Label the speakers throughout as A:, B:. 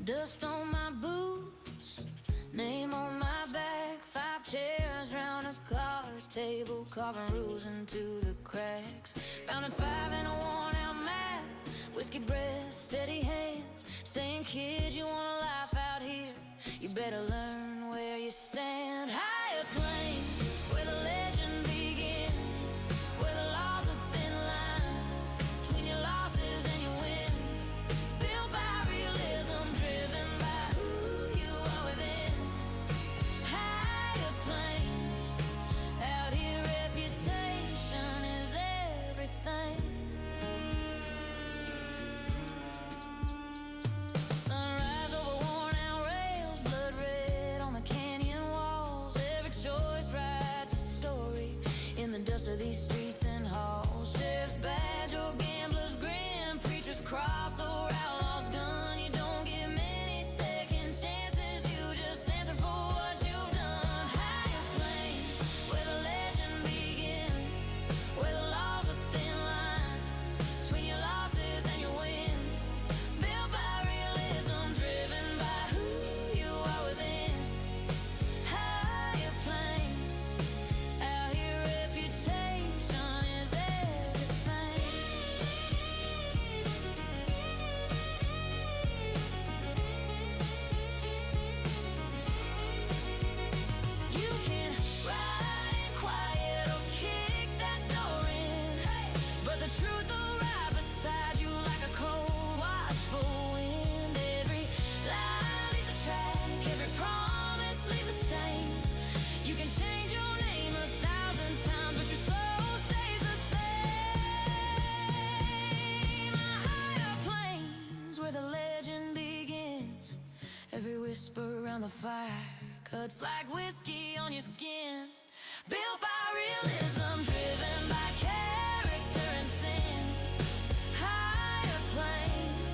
A: Dust on my boots, name on my back. 5 chairs round a card table, carving rules into the cracks. Found a 5 and a worn-out map, whiskey breath, steady hands, saying, kid, you want a life out here, you better learn where you stand. Higher planes, where the legend begins, where the law's a thin line between your losses and your wins. Built by realism, driven by who you are within. Higher planes, out here reputation is everything. Sunrise over worn-out rails, blood red on the canyon walls. Every choice writes a story in the dust of these streets and halls. Sheriff's badge or gambler's grin, preacher's cross or outlaw's gun. You don't get many second chances, you just answer for what you've done. Higher planes, where the legend begins, where the law's a thin line between your losses and your wins. Built by realism, driven by who you are within. Higher planes, out here reputation is everything. You can ride in quiet or kick that door in, but the truth will ride beside you like a cold, watchful wind. Every lie leaves a track, every promise leaves a stain. You can change your name 1,000 times, but your soul stays the same. Higher planes, where the legend begins. Every whisper around the fire cuts like whiskey on your skin. Built by realism, driven by character and sin. Higher planes,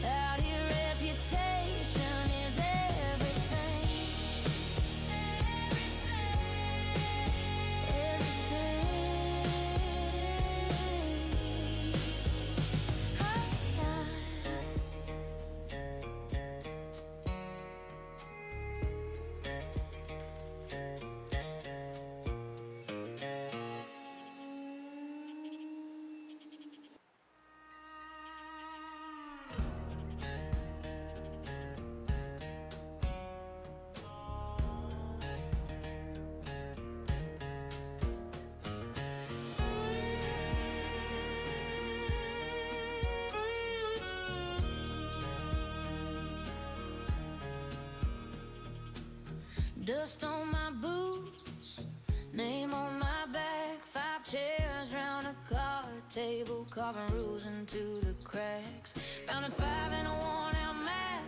A: out here reputation is everything. Dust on my boots, name on my back. 5 chairs round a card table, carving rules into the cracks. Found a 5 and a worn-out map,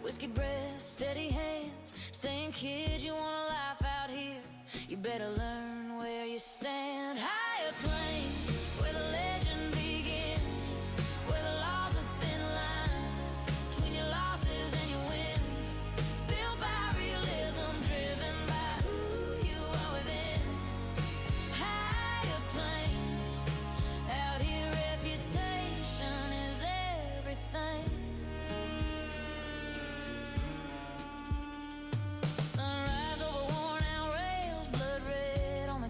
A: whiskey breath, steady hands, saying, kid, you want a life out here, you better learn where you stand. Higher planes, where the legend begins, where the law's a thin line between your losses and your wins. Built by realism, driven by who you are within. Higher planes, out here reputation is everything. Sunrise over worn-out rails, blood red on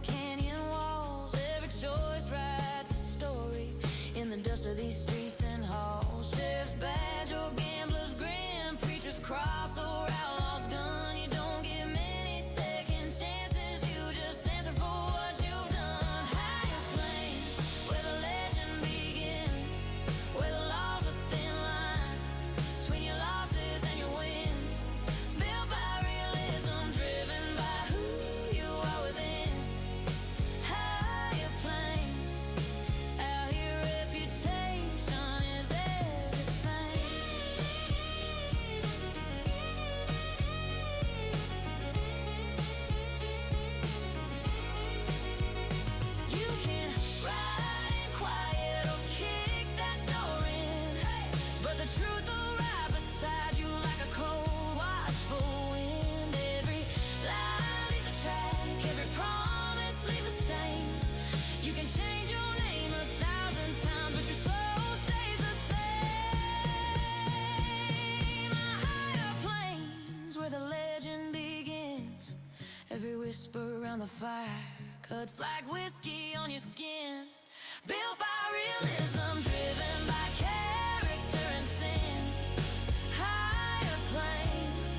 A: fire, cuts like whiskey on your skin. Built by realism, driven by character and sin. Higher planes,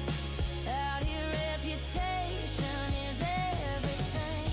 A: out here reputation is everything.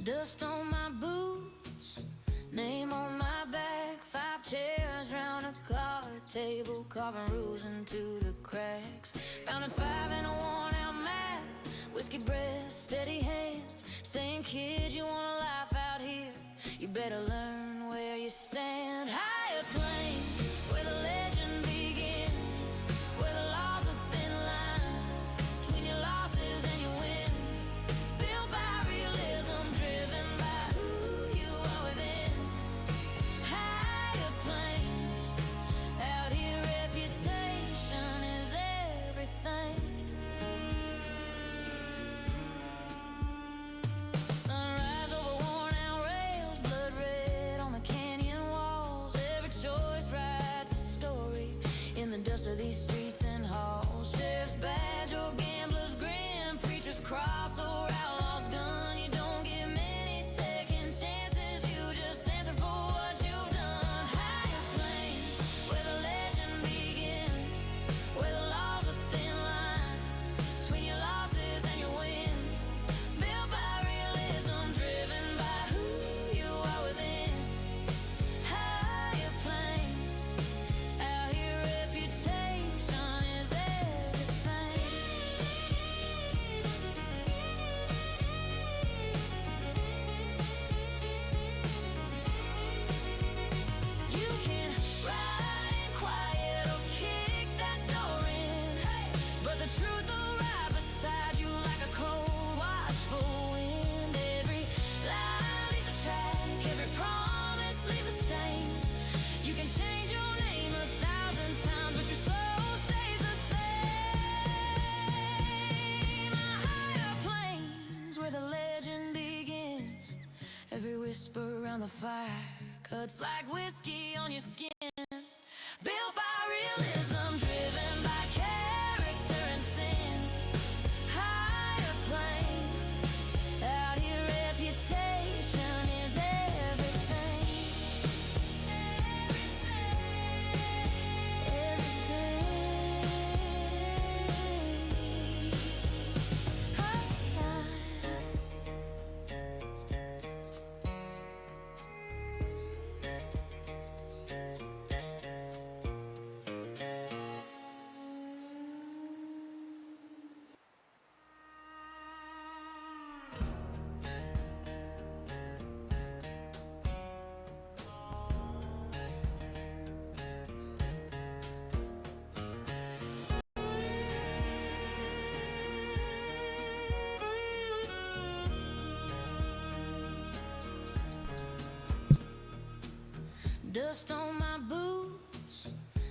A: Dust on my boots, name on my back. 5 chairs round a card table, carving rules into the cracks. Found at 5 in a worn-out map, whiskey breath, steady hands, saying, kid, you want a life out here, you better learn where you stand. Higher planes, where the legend begins, where the law's a thin line between your losses and your wins. Built by realism, driven by who you are within. Higher planes, out here reputation is everything. Sunrise over worn-out rails, blood red on the canyon walls. Every choice writes a story in the dust of these streets and halls. Sheriff's badge or gambler's grin, preacher's cross or outlaw's gun. You don't get many second chances, you just answer for what you've done. Higher planes, where the legend begins, where the law's a thin line between your losses and your wins. Built by realism, driven by who you are within. Higher planes, out here reputation is everything. You can ride in quiet or kick that door in, but the truth will ride beside you like a cold, watchful wind. Every lie leaves a track, every promise leaves a stain. You can change your name 1,000 times, but your soul stays the same. Higher planes, where the legend begins. Every whisper around the fire cuts like whiskey on your skin. Built by realism, driven by character and sin. Higher planes, out here reputation is everything. Dust on my boots,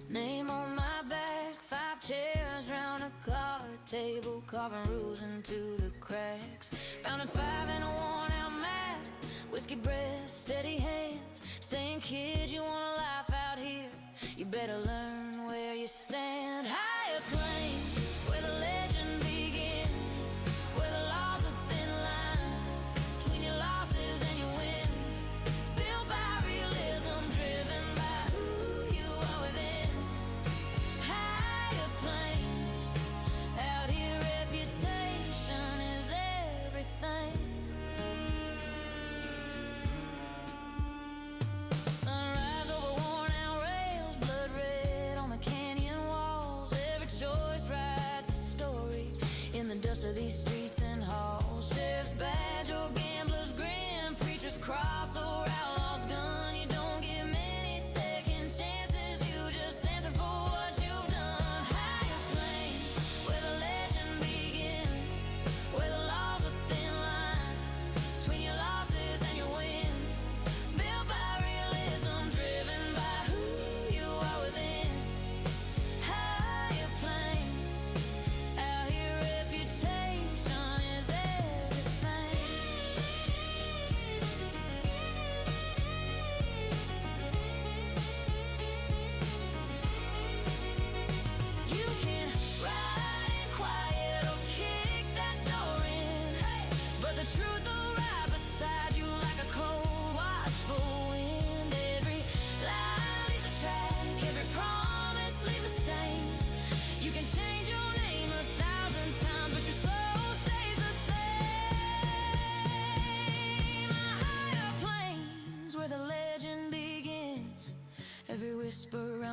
A: name on my back. 5 chairs round a card table, carving rules into the cracks. Found at 5 in a worn-out map, whiskey breath, steady hands, saying, kid, you want a life out here, you better learn where you stand. Higher planes, where the legend begins, where the law's a thin line between your losses and your wins. Built by realism, driven by who you are within. Higher planes, out here reputation is everything. Sunrise over worn-out rails, blood red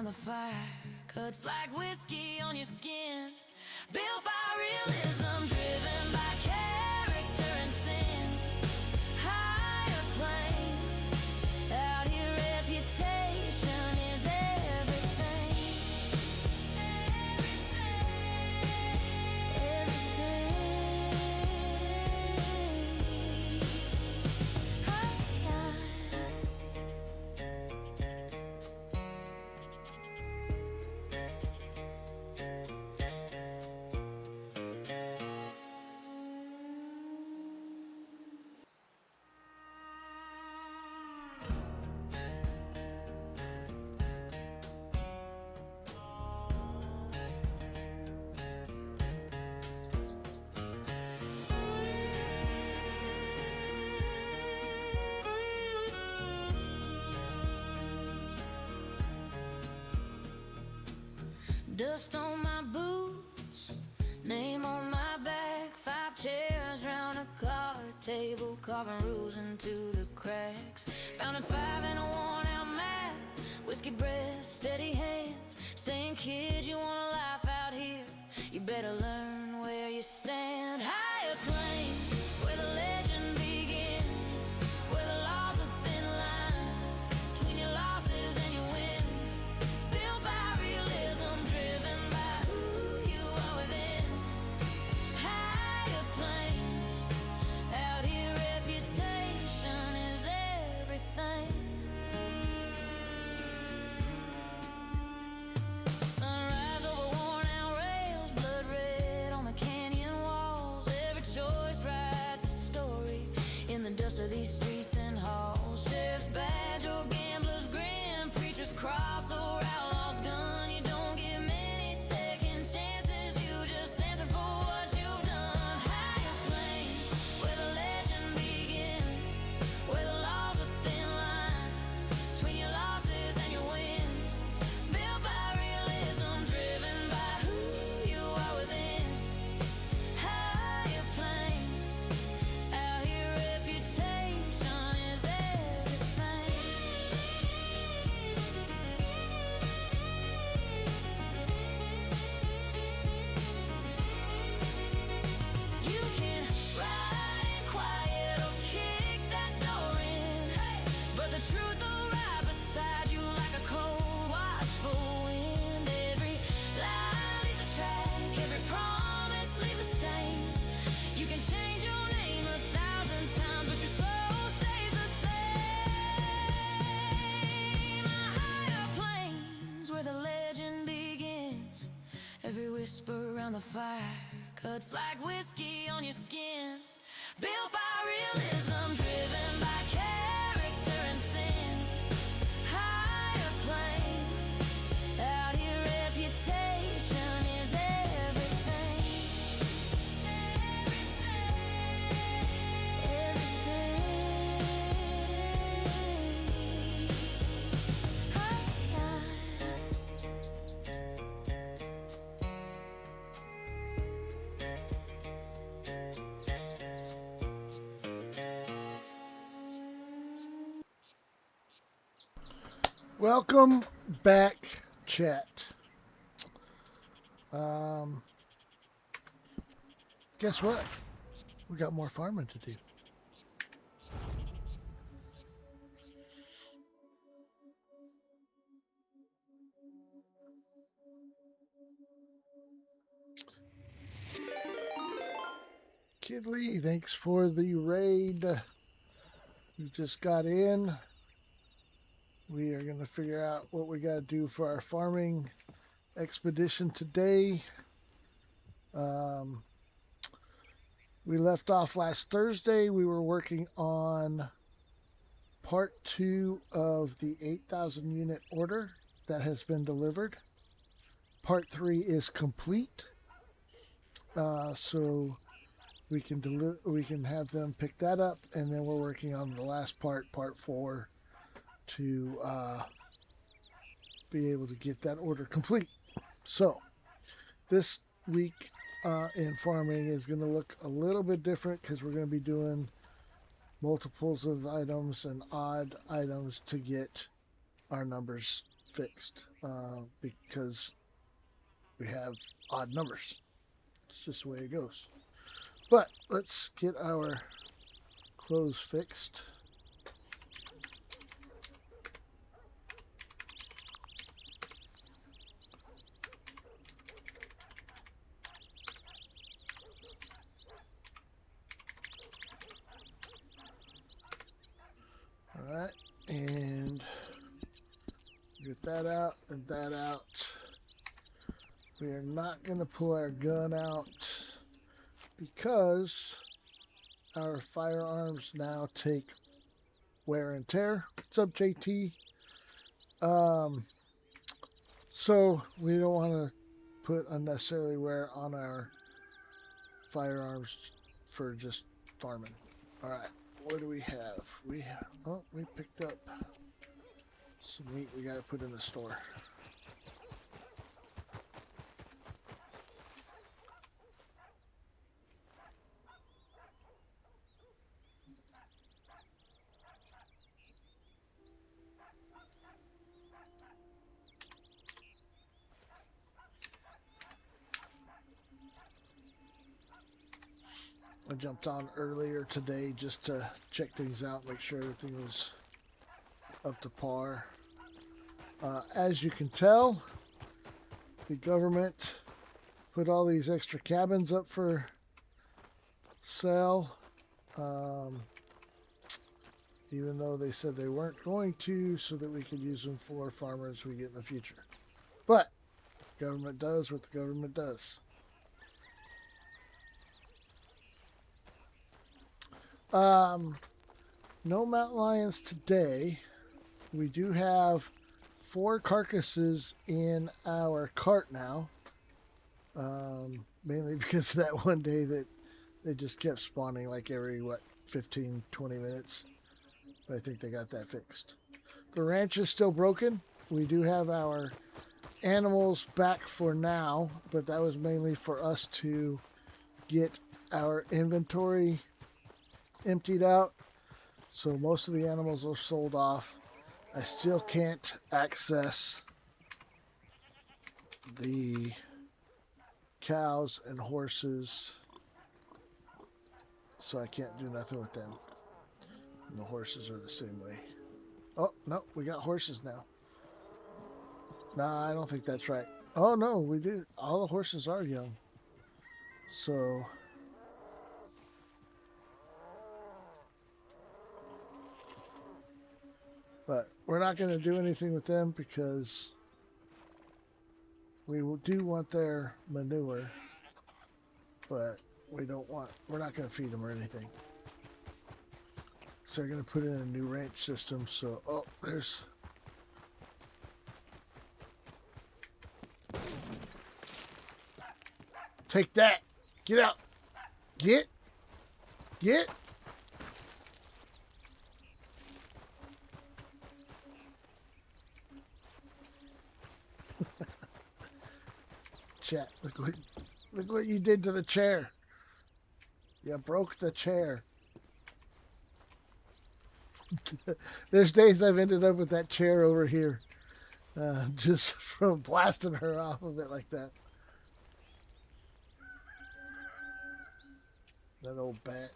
A: around the fire, cuts like whiskey on your skin. Built by realism, driven by character and sin. Higher planes, out here reputation is everything. Dust on my boots, name on my back. 5 chairs round a card table, carving rules into the cracks. Found a 5 in a worn-out map, whiskey breath, steady hands, saying, kid, you want a life out here, you better learn where you stand. Higher planes, where the legend begins, where the law's a thin line between your losses and your wins. Built by realism, driven by who you are within. Higher planes, out here reputation is everything. Sunrise over worn out rails, blood red on the canyon walls. Every choice writes a story in the dust of these streets and halls. Sheriff's badge or gambler's grin, preacher's cross or outlaw's gun. You don't get many second chances, you just answer for what you've done. Higher planes, where the legend begins, where the law's a thin line between your losses and your wins. Built by realism, driven by who you are within. Higher planes, out here reputation is everything. You can ride in quiet or kick that door in, but the truth will ride beside you like a cold, watchful wind. Every lie leaves a track, every promise leaves a stain. You can change your name 1,000 times, but your soul stays the same. Higher planes, where the legend begins. Every whisper around the fire cuts like whiskey on your skin. Built by realism, driven by character and sin. Higher planes, out here reputation is everything.
B: Welcome back, chat. Guess what? We got more farming to do. Kidley, thanks for the raid. You just got in. We are going to figure out what we got to do for our farming expedition today. We left off last Thursday. We were working on part 2 of the 8,000 unit order that has been delivered. Part 3 is complete. So we can have them pick that up, and then we're working on the last part, part 4, to be able to get that order complete. So this week in farming is going to look a little bit different because we're going to be doing multiples of items and odd items to get our numbers fixed because we have odd numbers. It's just the way it goes. But let's get our clothes fixed. All right, and get that out and that out. We are not going to pull our gun out because our firearms now take wear and tear. What's up, JT? So we don't want to put unnecessarily wear on our firearms for just farming. All right, what do we have? We picked up some meat we got to put in the store. I jumped on earlier today just to check things out, make sure everything was up to par. As you can tell, the government put all these extra cabins up for sale, even though they said they weren't going to, so that we could use them for farmers we get in the future. But government does what the government does. No mountain lions today. We do have 4 carcasses in our cart now. Mainly because of that one day that they just kept spawning like every, 15, 20 minutes. But I think they got that fixed. The ranch is still broken. We do have our animals back for now, but that was mainly for us to get our inventory emptied out. So most of the animals are sold off. I still can't access the cows and horses, so I can't do nothing with them. And the horses are the same way. Oh, no, we got horses now. Nah, I don't think that's right. Oh, no, we do. All the horses are young. So but we're not going to do anything with them because we do want their manure, but we're not going to feed them or anything. So they're going to put in a new ranch system. So, there's... Take that! Get out! Get! Chat, look what you did to the chair. You broke the chair. There's days I've ended up with that chair over here, just from blasting her off of it like that. That old bat.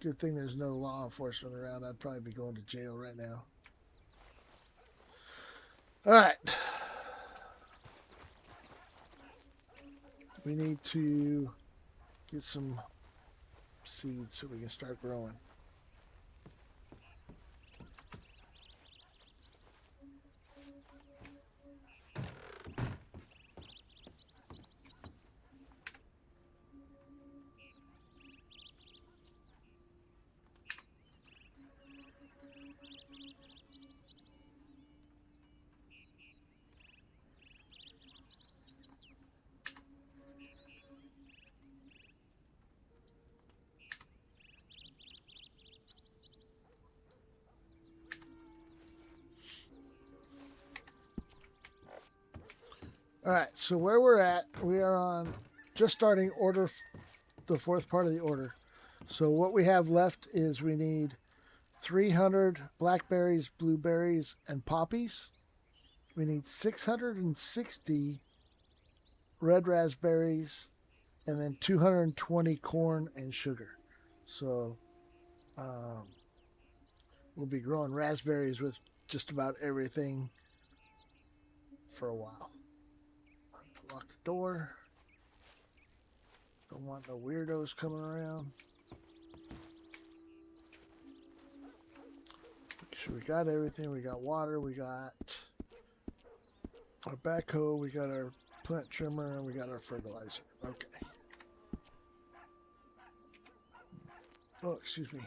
B: Good thing there's no law enforcement around. I'd probably be going to jail right now. All right. We need to get some seeds so we can start growing. All right, so where we're at, we are on just starting the 4th part of the order. So what we have left is we need 300 blackberries, blueberries, and poppies. We need 660 red raspberries, and then 220 corn and sugar. So um, we'll be growing raspberries with just about everything for a while. Lock the door. Don't want no weirdos coming around. Make sure we got everything. We got water. We got our backhoe. We got our plant trimmer. And we got our fertilizer. Okay. Oh, excuse me.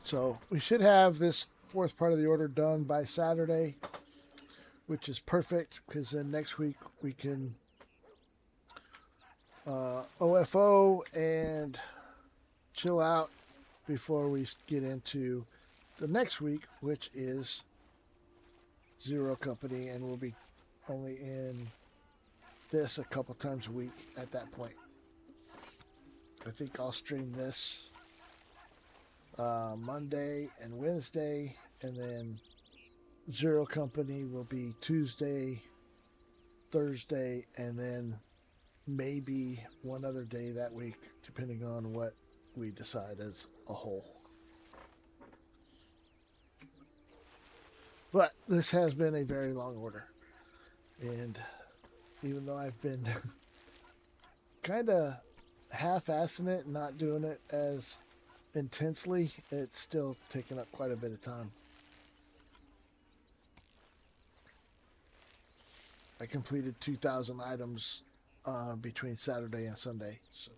B: So we should have this fourth part of the order done by Saturday, which is perfect because then next week we can OFO and chill out before we get into the next week, which is Zero Company, and we'll be only in this a couple times a week at that point. I think I'll stream this Monday and Wednesday, and then Zero Company will be Tuesday, Thursday, and then maybe one other day that week, depending on what we decide as a whole. But this has been a very long order, and even though I've been kind of half-assing it and not doing it as intensely, it's still taking up quite a bit of time. I completed 2,000 items between Saturday and Sunday. So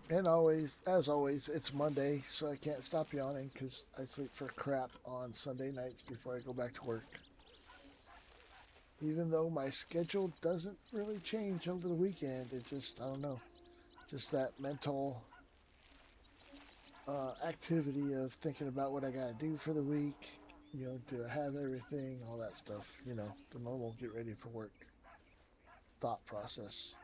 B: and always, as always, it's Monday, so I can't stop yawning because I sleep for crap on Sunday nights before I go back to work. Even though my schedule doesn't really change over the weekend, it just, I don't know, just that mental activity of thinking about what I got to do for the week. You know, do I have everything? All that stuff. You know, the normal get ready for work thought process.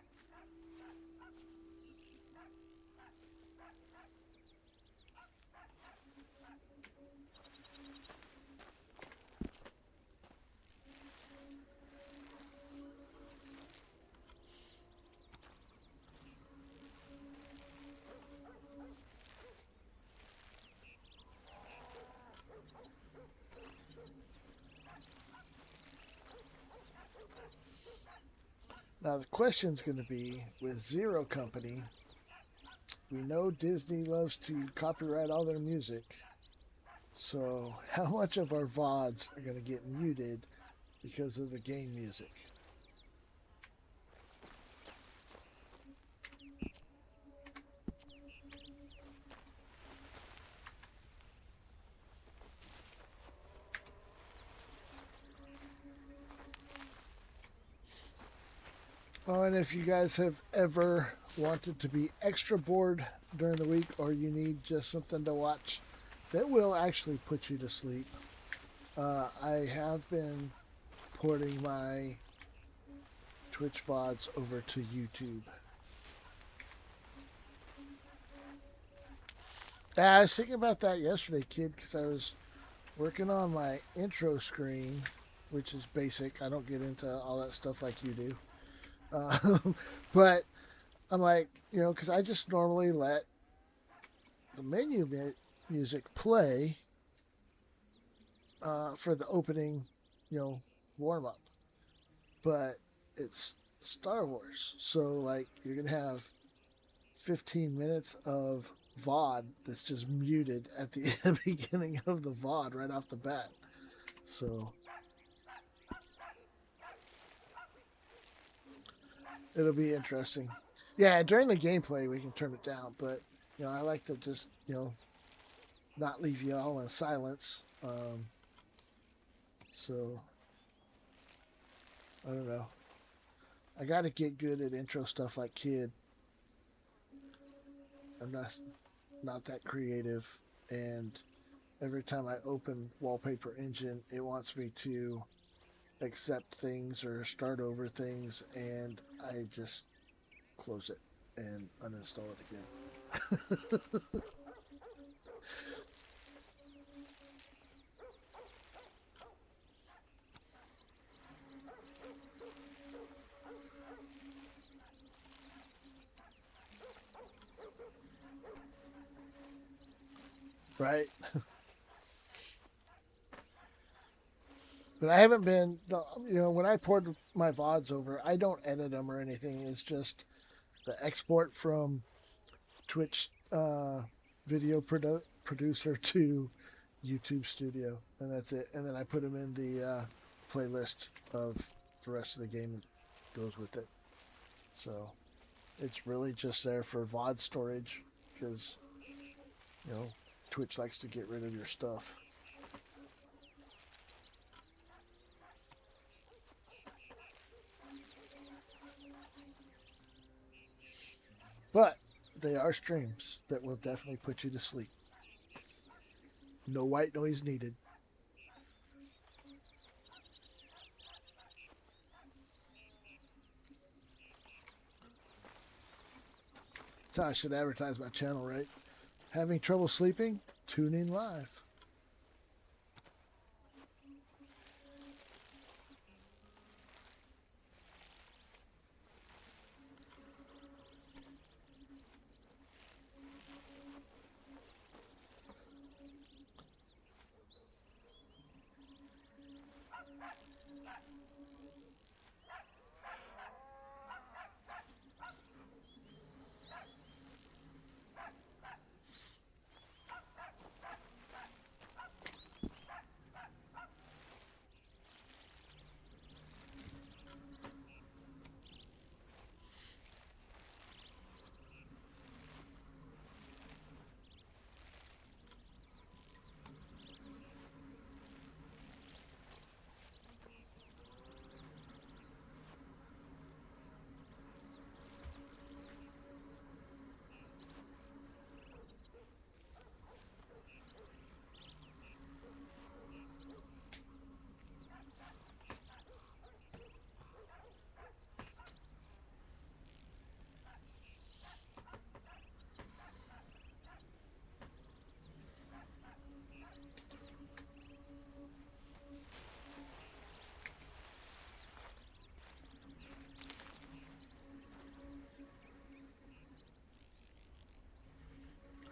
B: Now, the question's going to be with Zero Company, we know Disney loves to copyright all their music. So, how much of our VODs are going to get muted because of the game music? Oh, and if you guys have ever wanted to be extra bored during the week, or you need just something to watch that will actually put you to sleep, I have been porting my Twitch VODs over to YouTube. I was thinking about that yesterday, kid, because I was working on my intro screen, which is basic. I don't get into all that stuff like you do. But I'm like, you know, because I just normally let the menu music play for the opening, you know, warm up. But it's Star Wars, so like you're gonna have 15 minutes of VOD that's just muted at the beginning of the VOD right off the bat. So it'll be interesting. Yeah, during the gameplay we can turn it down, but I like to just not leave you all in silence. So I don't know. I got to get good at intro stuff like Kid. I'm not that creative, and every time I open Wallpaper Engine, it wants me to accept things or start over things, and I just close it and uninstall it again. Right? But I haven't been, when I poured my VODs over, I don't edit them or anything. It's just the export from Twitch video producer to YouTube Studio, and that's it. And then I put them in the playlist of the rest of the game that goes with it. So it's really just there for VOD storage because, Twitch likes to get rid of your stuff. But they are streams that will definitely put you to sleep. No white noise needed. That's how I should advertise my channel, right? Having trouble sleeping? Tune in live.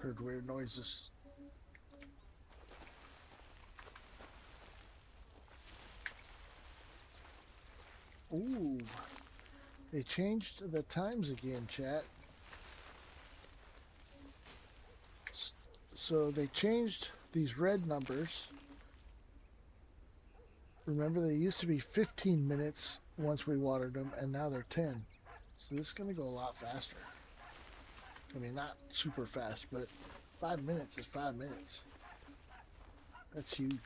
B: Heard weird noises. Ooh. They changed the times again, chat. So they changed these red numbers. Remember, they used to be 15 minutes once we watered them, and now they're 10. So this is going to go a lot faster. I mean, not super fast, but 5 minutes is 5 minutes. That's huge.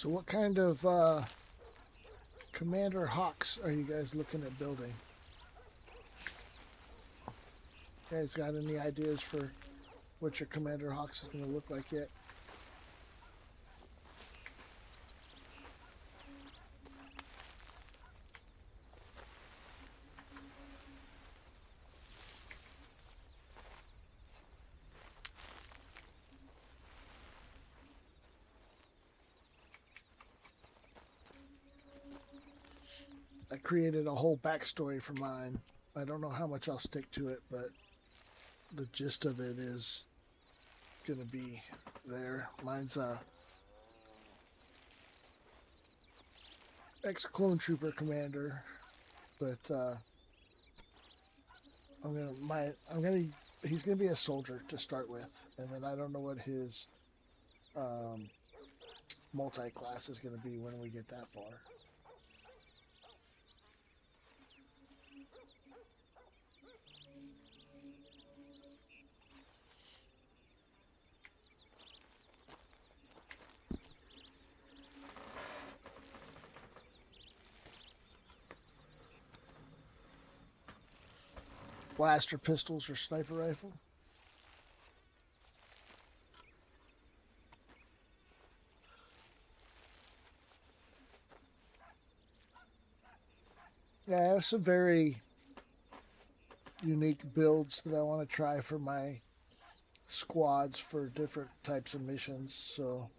B: So what kind of Commander Hawks are you guys looking at building? You guys got any ideas for what your Commander Hawks is going to look like yet? I created a whole backstory for mine. I don't know how much I'll stick to it, but the gist of it is going to be there. Mine's a ex-clone trooper commander, but he's gonna be a soldier to start with, and then I don't know what his um, multi-class is gonna be when we get that far. Blaster pistols or sniper rifle? Yeah, I have some very unique builds that I want to try for my squads for different types of missions, so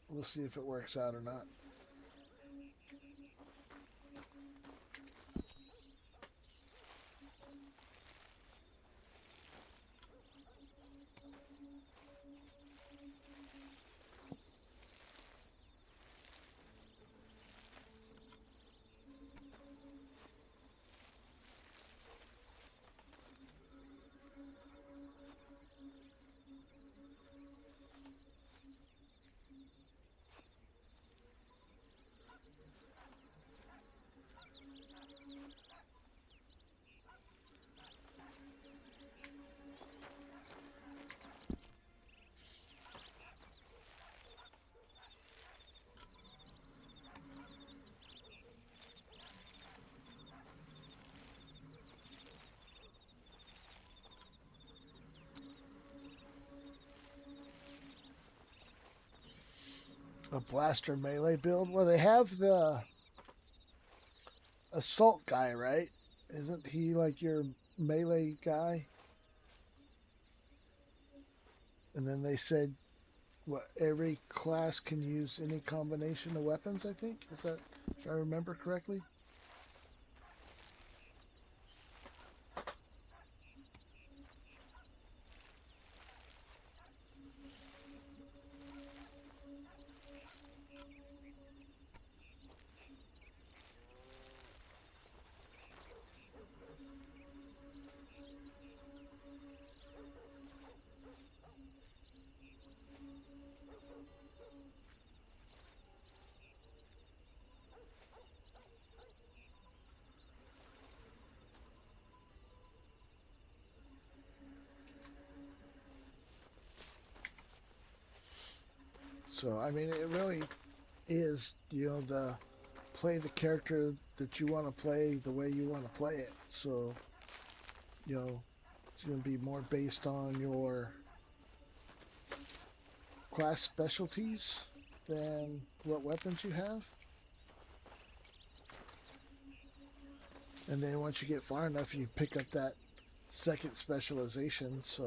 B: we'll see if it works out or not. A blaster melee build? Well, they have the assault guy, right? Isn't he like your melee guy? And then they said, what, every class can use any combination of weapons, I think? Is that, if I remember correctly? So, I mean, it really is, the play the character that you want to play the way you want to play it. So, it's going to be more based on your class specialties than what weapons you have. And then once you get far enough, you pick up that second specialization. So,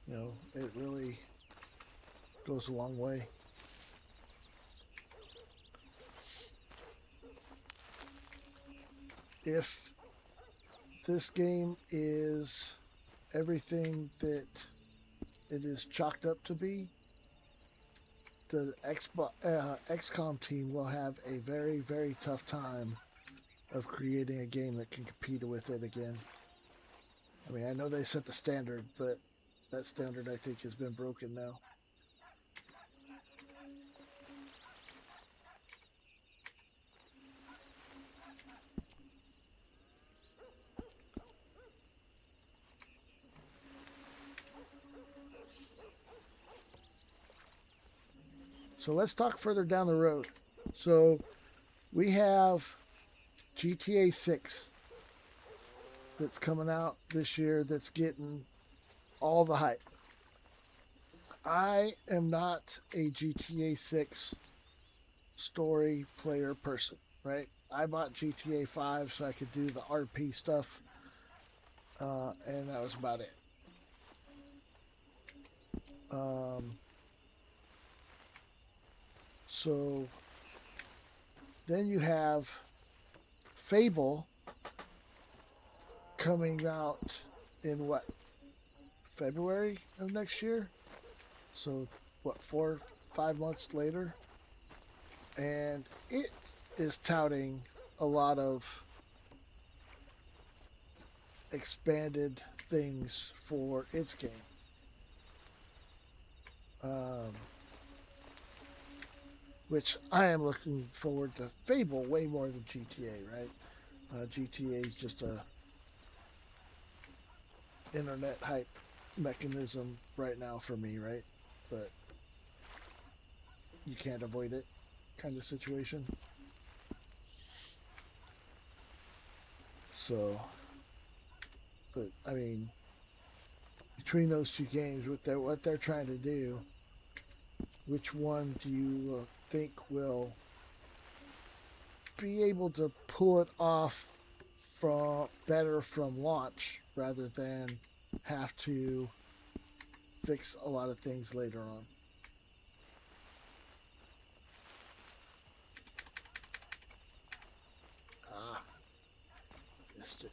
B: it really goes a long way. If this game is everything that it is chalked up to be, the XCOM team will have a very, very tough time of creating a game that can compete with it again. I mean, I know they set the standard, but that standard, I think, has been broken now. So let's talk further down the road. So we have GTA 6 that's coming out this year that's getting all the hype. I am not a GTA 6 story player person, right? I bought GTA 5 so I could do the RP stuff, and that was about it. Um, so then you have Fable coming out in what, February of next year? So what, 4 5 months later? And it is touting a lot of expanded things for its game. Um, which I am looking forward to Fable way more than GTA, right? GTA is just a internet hype mechanism right now for me, right? But you can't avoid it, kind of situation. So, but I mean, between those two games, what they're trying to do, which one do you think will be able to pull it off from better from launch rather than have to fix a lot of things later on? Ah, missed it.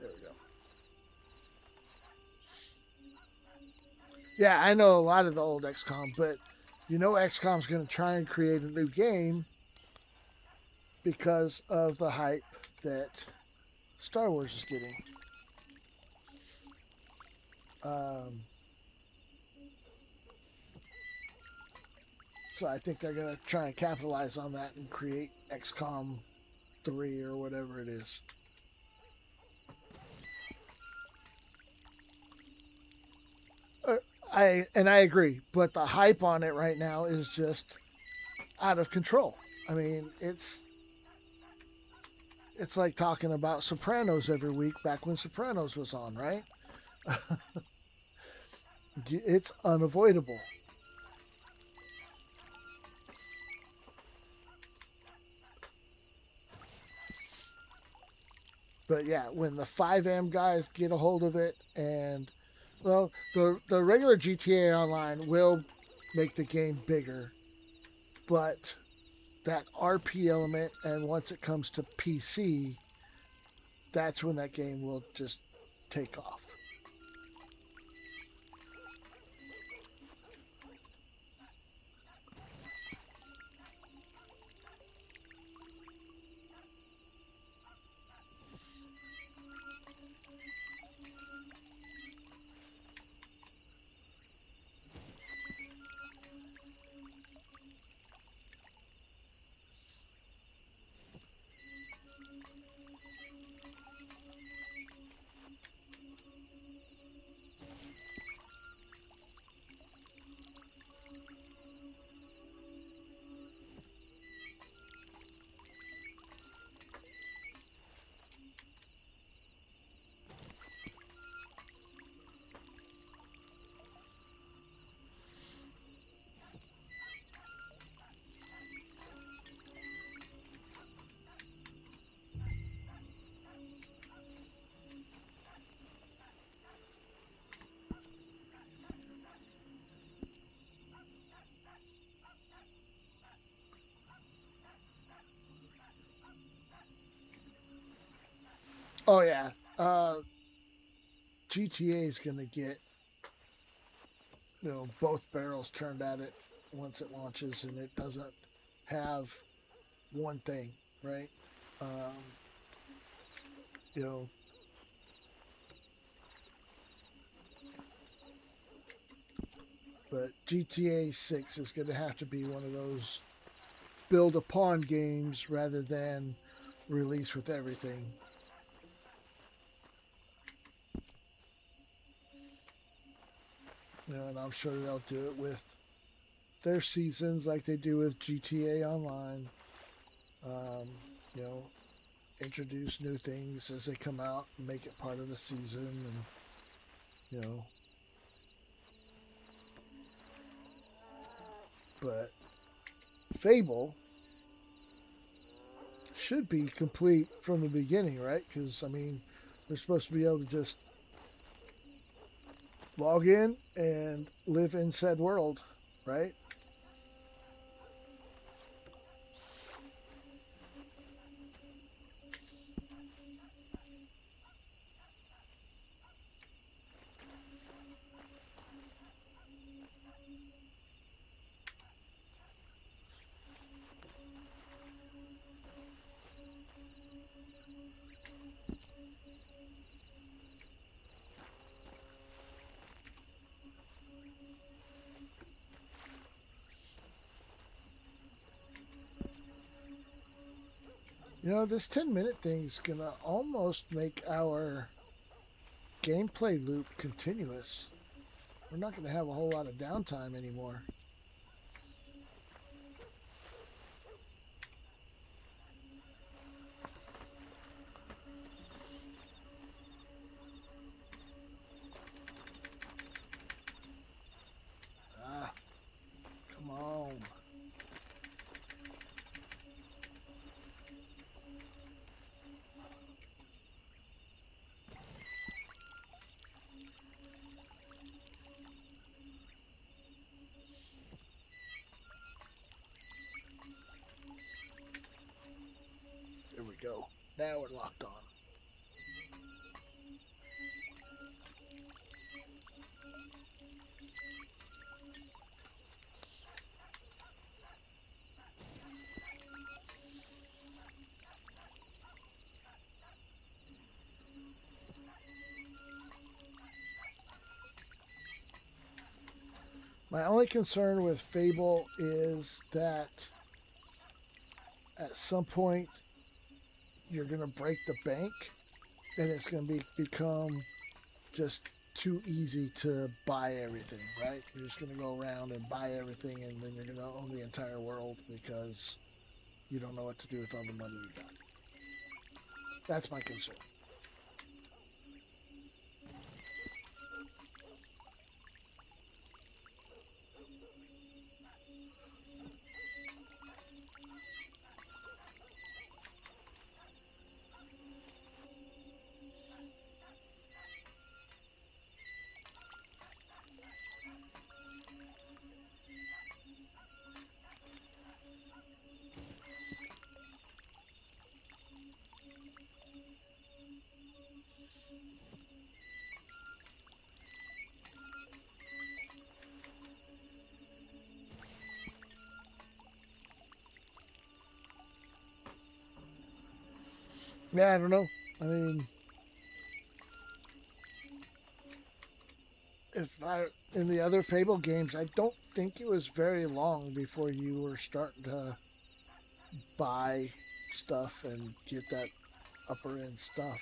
B: There we go. Yeah, I know a lot of the old XCOM, but you know XCOM's going to try and create a new game because of the hype that Star Wars is getting. Um, so I think they're going to try and capitalize on that and create XCOM 3 or whatever it is. Uh, I agree, but the hype on it right now is just out of control. I mean, it's like talking about Sopranos every week back when Sopranos was on, right? It's unavoidable. But yeah, when the 5M guys get a hold of it, and well, the regular GTA Online will make the game bigger, but that RP element, and once it comes to PC, that's when that game will just take off. Oh yeah, GTA is gonna get both barrels turned at it once it launches, and it doesn't have one thing, right? Um, you know, but GTA 6 is going to have to be one of those build upon games rather than release with everything. and I'm sure they'll do it with their seasons like they do with GTA Online. Um, you know, introduce new things as they come out and make it part of the season, and you know, but Fable should be complete from the beginning, right? Because I mean, they're supposed to be able to just log in and live in said world, right? You know, this 10-minute thing's gonna almost make our gameplay loop continuous. We're not gonna have a whole lot of downtime anymore. Ah, come on. There we go. Now we're locked on. My only concern with Fable is that at some point you're going to break the bank and it's going to become just too easy to buy everything, right? You're just going to go around and buy everything and then you're going to own the entire world because you don't know what to do with all the money you got. That's my concern. Yeah, I don't know. I mean, if I in the other Fable games, I don't think it was very long before you were starting to buy stuff and get that upper end stuff.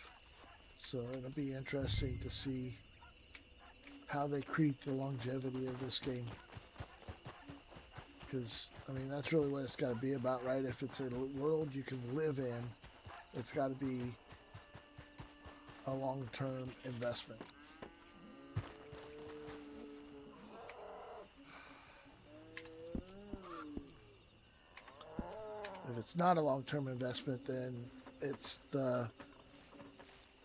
B: So it'll be interesting to see how they create the longevity of this game. Because, I mean, that's really what it's got to be about, right? If it's a world you can live in, it's got to be a long term investment. If it's not a long term investment, then it's the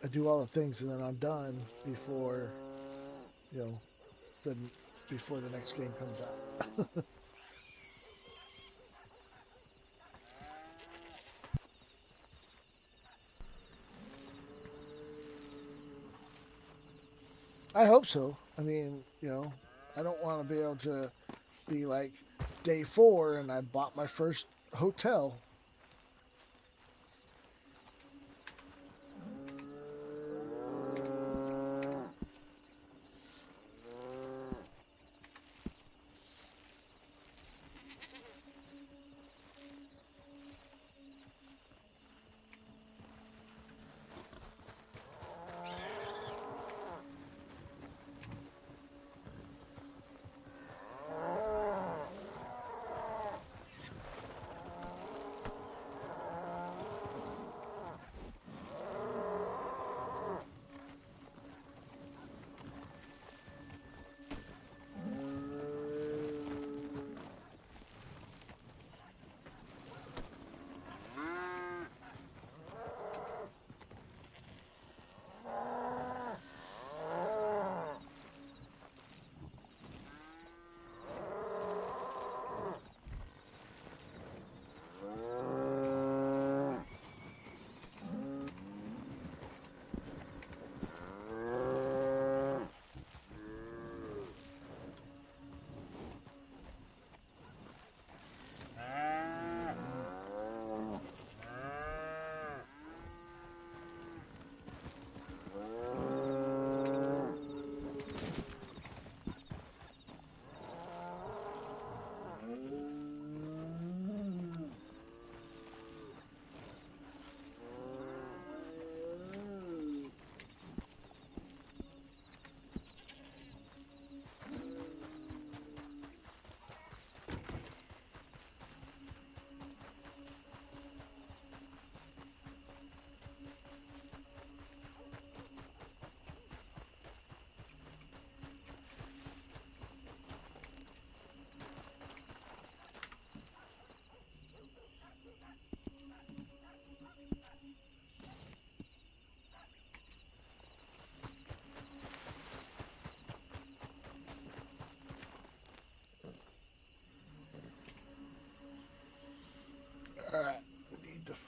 B: I do all the things and then I'm done before, you know, the before the next game comes out. I hope so. I mean, you know, I don't want to be able to be like day 4 and I bought my first hotel.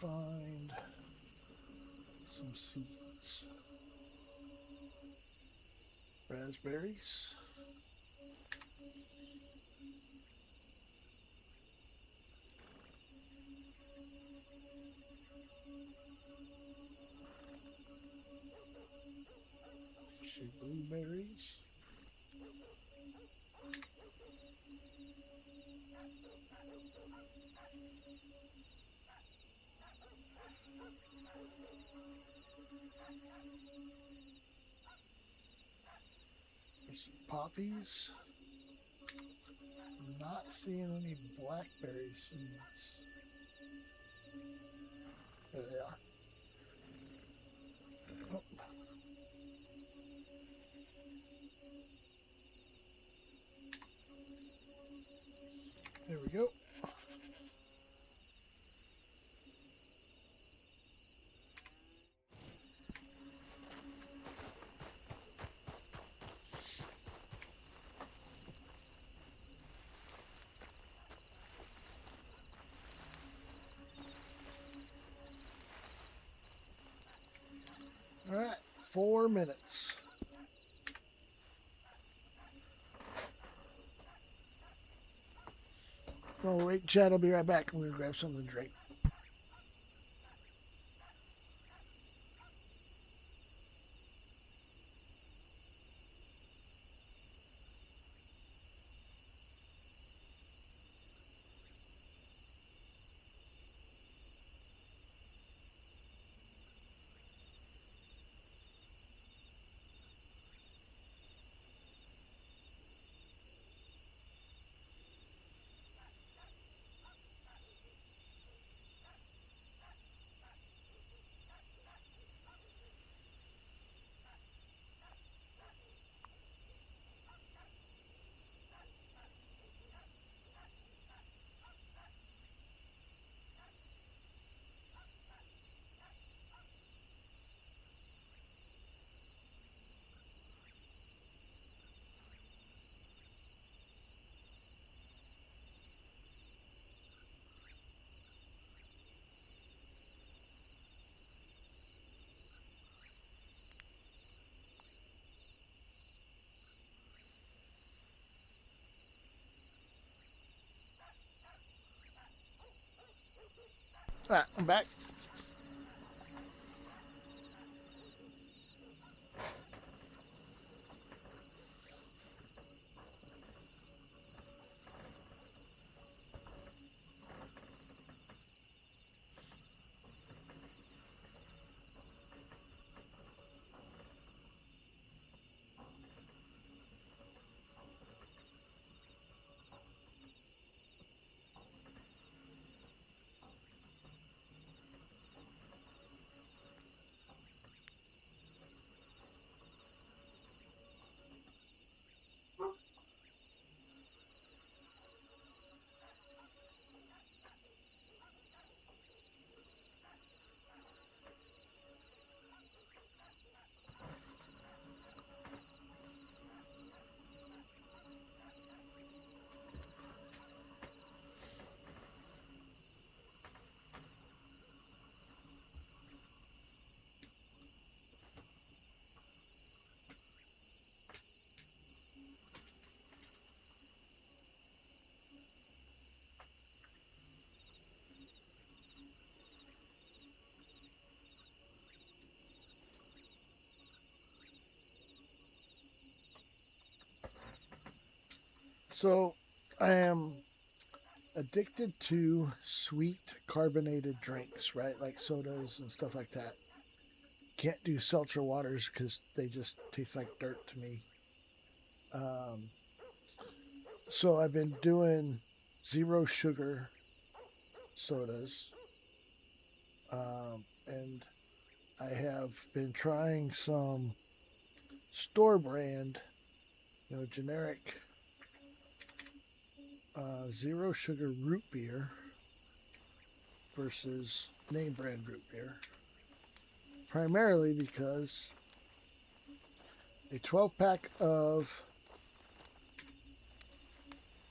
B: find some seeds. Raspberries. Some blueberries. There's some poppies. Not seeing any blackberry seeds. There they are. Oh. There we go. All right, 4 minutes. Well, wait, Chad, I'll be right back. I'm going to grab something to drink. All right, I'm back. So, I am addicted to sweet carbonated drinks, right? Like sodas and stuff like that. Can't do seltzer waters because they just taste like dirt to me. Um, so I've been doing zero sugar sodas, and I have been trying some store brand, generic zero sugar root beer versus name brand root beer. Primarily because a 12 pack of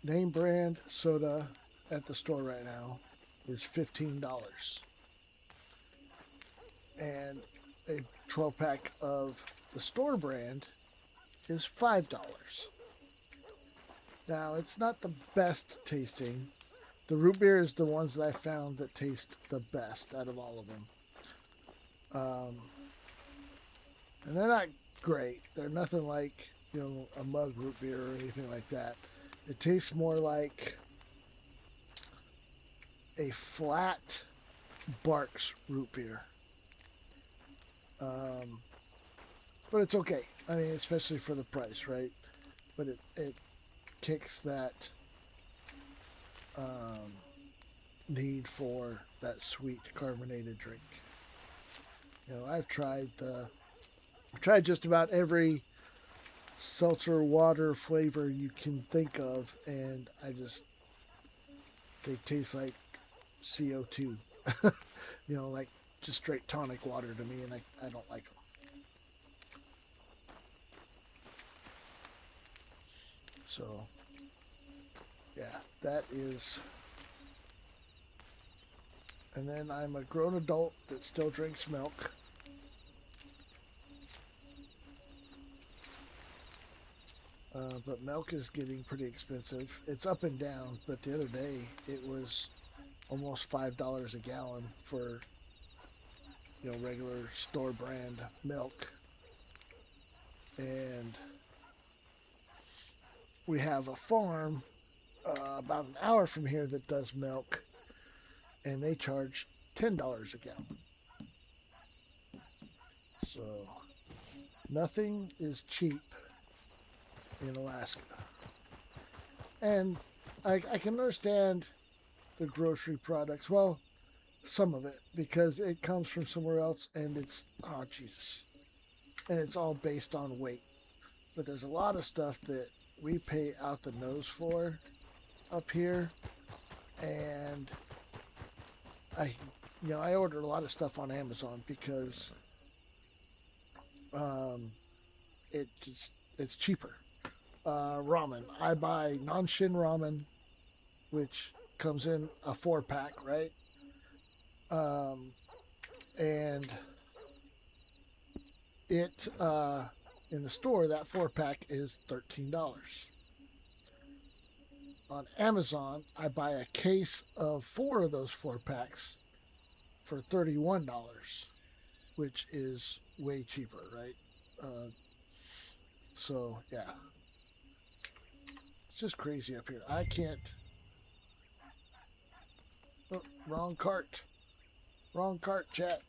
B: name brand soda at the store right now is $15. and a 12 pack of the store brand is $5. Now, it's not the best tasting. The root beer is the ones that I found that taste the best out of all of them. And they're not great. They're nothing like, a mug root beer or anything like that. It tastes more like a flat Barks root beer. But it's okay. I mean, especially for the price, right? But it kicks that need for that sweet carbonated drink. I've tried just about every seltzer water flavor you can think of, and they taste like CO2. Like just straight tonic water to me, and I don't like them. So, yeah, that is. And then I'm a grown adult that still drinks milk. But milk is getting pretty expensive. It's up and down, but the other day it was almost $5 a gallon for regular store brand milk. And we have a farm about an hour from here that does milk, and they charge $10 a gallon. So nothing is cheap in Alaska. And I can understand the grocery products. Well, some of it, because it comes from somewhere else, and it's, oh Jesus, and it's all based on weight. But there's a lot of stuff that we pay out the nose for up here, and I order a lot of stuff on Amazon because it's cheaper. Ramen, I buy non-shin ramen, which comes in a 4-pack, right? And it in the store, that 4-pack is $13. On Amazon, I buy a case of 4 of those 4-packs for $31, which is way cheaper, right? So yeah, it's just crazy up here. I can't. Oh, wrong cart, chat.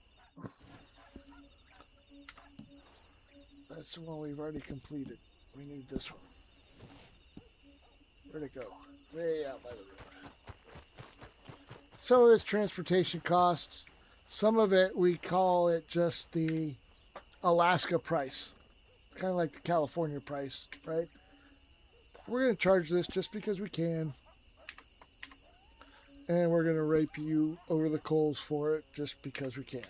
B: That's the one we've already completed. We need this one. Where'd it go? Way out by the road. Some of it's transportation costs. Some of it, we call it just the Alaska price. It's kind of like the California price, right? We're going to charge this just because we can. And we're going to rape you over the coals for it just because we can.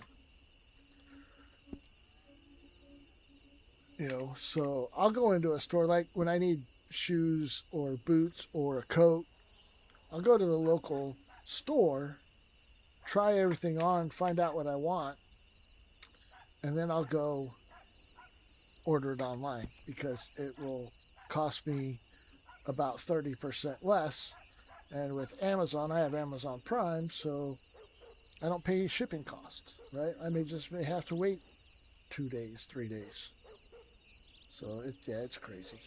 B: So I'll go into a store, like when I need shoes or boots or a coat, I'll go to the local store, try everything on, find out what I want, and then I'll go order it online because it will cost me about 30% less. And with Amazon, I have Amazon Prime, so I don't pay shipping costs, right? I may have to wait 2 days, 3 days. So it's crazy.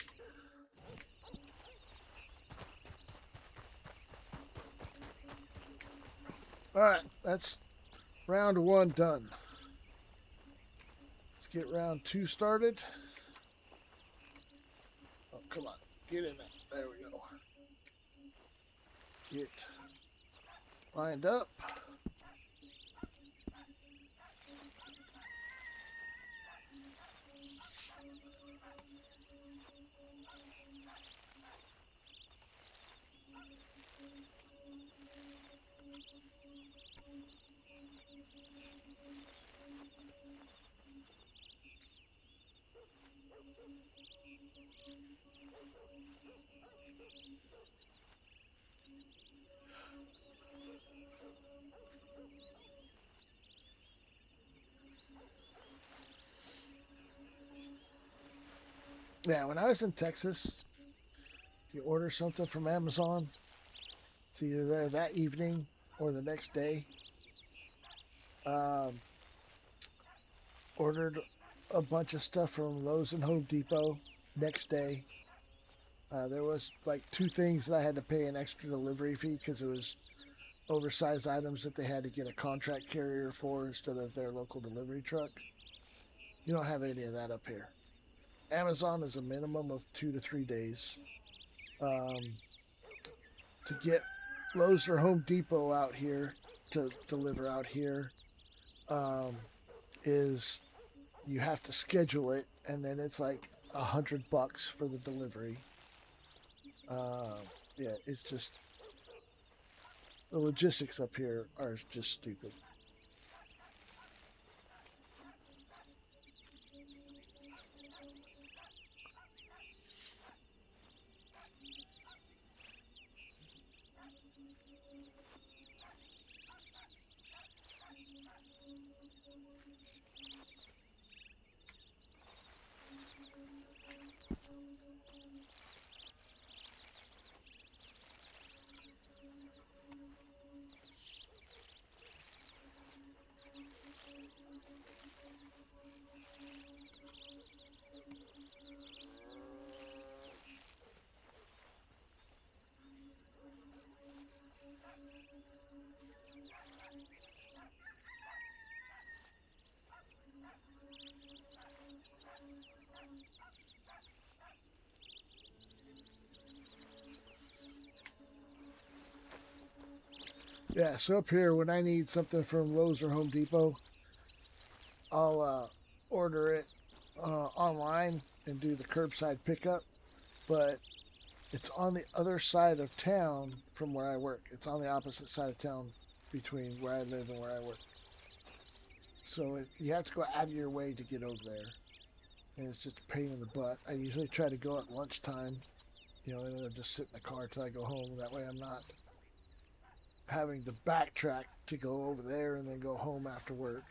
B: All right, that's round 1 done. Let's get round 2 started. Oh, come on, get in there. There we go. Get lined up. Yeah, when I was in Texas, you order something from Amazon, it's either there that evening or the next day. Um, Ordered a bunch of stuff from Lowe's and Home Depot next day. There was like two things that I had to pay an extra delivery fee because it was oversized items that they had to get a contract carrier for instead of their local delivery truck. You don't have any of that up here. Amazon is a minimum of 2 to 3 days. Um, to get Lowe's or Home Depot out here to deliver out here um, is you have to schedule it, and then it's like $100 for the delivery. Uh, yeah, it's just the logistics up here are just stupid. Yeah, so up here, when I need something from Lowe's or Home Depot, I'll order it online and do the curbside pickup. But it's on the other side of town from where I work. It's on the opposite side of town between where I live and where I work. So you have to go out of your way to get over there. And it's just a pain in the butt. I usually try to go at lunchtime, and then just sit in the car till I go home. That way I'm not having to backtrack to go over there and then go home after work.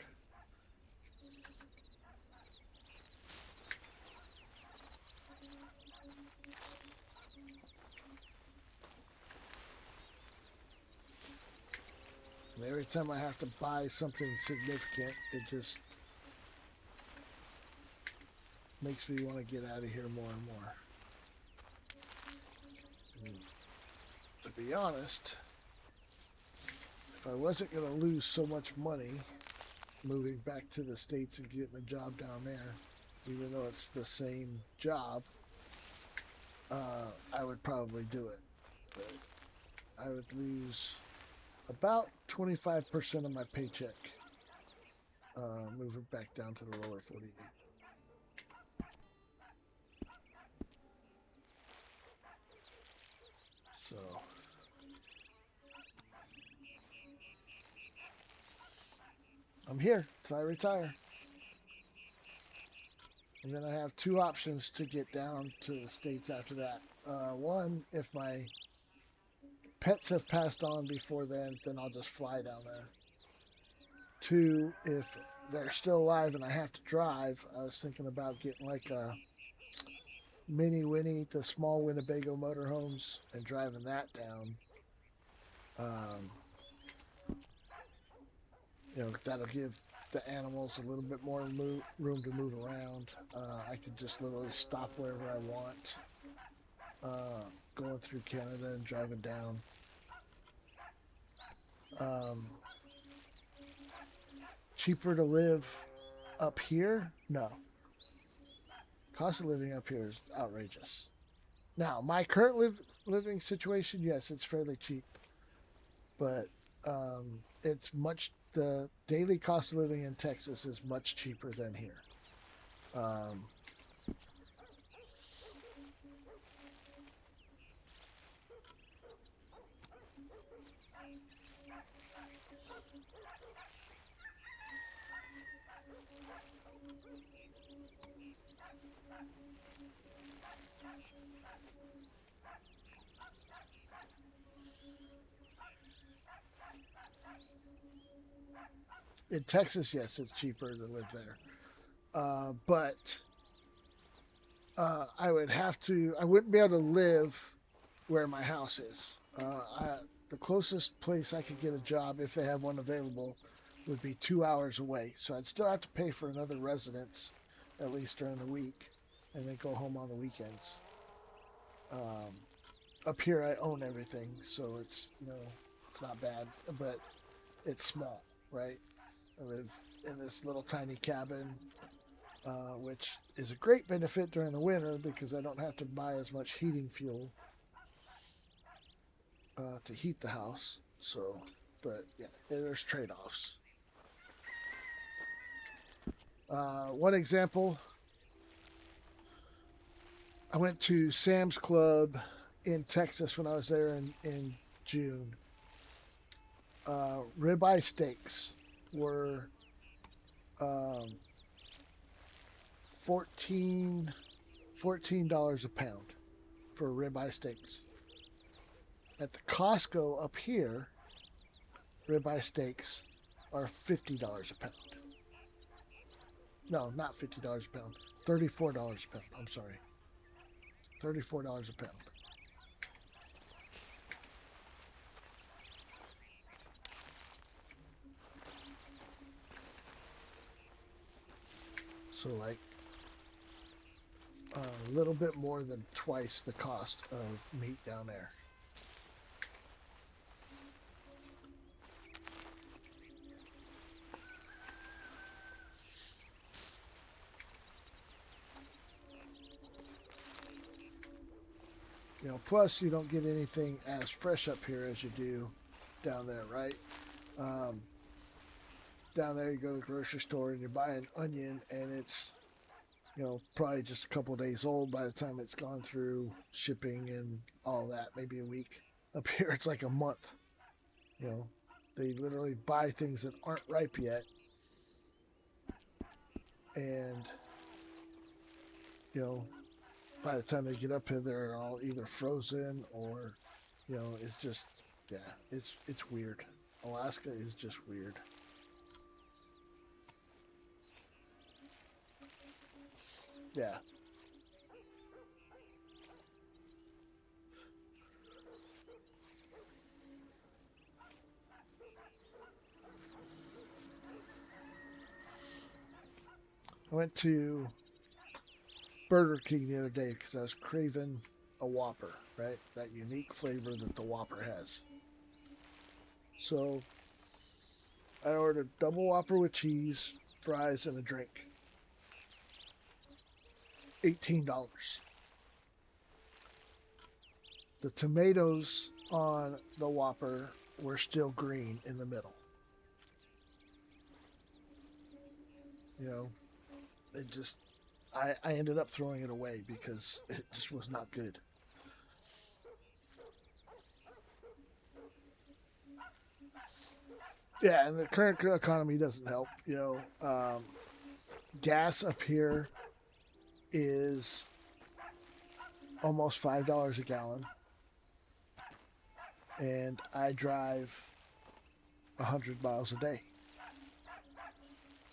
B: And every time I have to buy something significant, it just makes me want to get out of here more and more. And to be honest, if I wasn't going to lose so much money moving back to the States and getting a job down there, even though it's the same job, I would probably do it. But I would lose about 25% of my paycheck moving back down to the lower 48. So I'm here till I retire. And then I have two options to get down to the States after that. One, if my pets have passed on before then I'll just fly down there. Two, if they're still alive and I have to drive, I was thinking about getting like a mini Winnie, the small Winnebago motorhomes, and driving that down. Um, that'll give the animals a little bit more room to move around. I could just literally stop wherever I want, going through Canada and driving down. Cheaper to live up here? No. Cost of living up here is outrageous. Now, my current living situation, yes, it's fairly cheap, but the daily cost of living in Texas is much cheaper than here. Um, In Texas, yes, it's cheaper to live there. But I wouldn't be able to live where my house is. The closest place I could get a job, if they have one available, would be 2 hours away. So I'd still have to pay for another residence, at least during the week, and then go home on the weekends. Um, Up here, I own everything, so it's not bad, but it's small, right? I live in this little tiny cabin, which is a great benefit during the winter because I don't have to buy as much heating fuel to heat the house. So, but yeah, there's trade offs. One example, I went to Sam's Club in Texas when I was there in June. Ribeye steaks were um, 14 $14 a pound for ribeye steaks. At the Costco up here, ribeye steaks are $50 a pound. No, not $50 a pound. $34 a pound. I'm sorry. $34 a pound. So like a little bit more than twice the cost of meat down there. Plus you don't get anything as fresh up here as you do down there, right? Um, Down there, you go to the grocery store and you buy an onion, and it's probably just a couple of days old by the time it's gone through shipping and all that, maybe a week. Up here, it's like a month. You know, they literally buy things that aren't ripe yet, and you know, by the time they get up here, they're all either frozen or, it's just, yeah, it's weird. Alaska is just weird. Yeah. I went to Burger King the other day because I was craving a Whopper, right? That unique flavor that the Whopper has. So I ordered double Whopper with cheese, fries, and a drink. $18. The tomatoes on the Whopper were still green in the middle. You know, it just, I ended up throwing it away because it just was not good. Yeah, and the current economy doesn't help. Gas up here is almost $5 a gallon, and I drive 100 miles a day.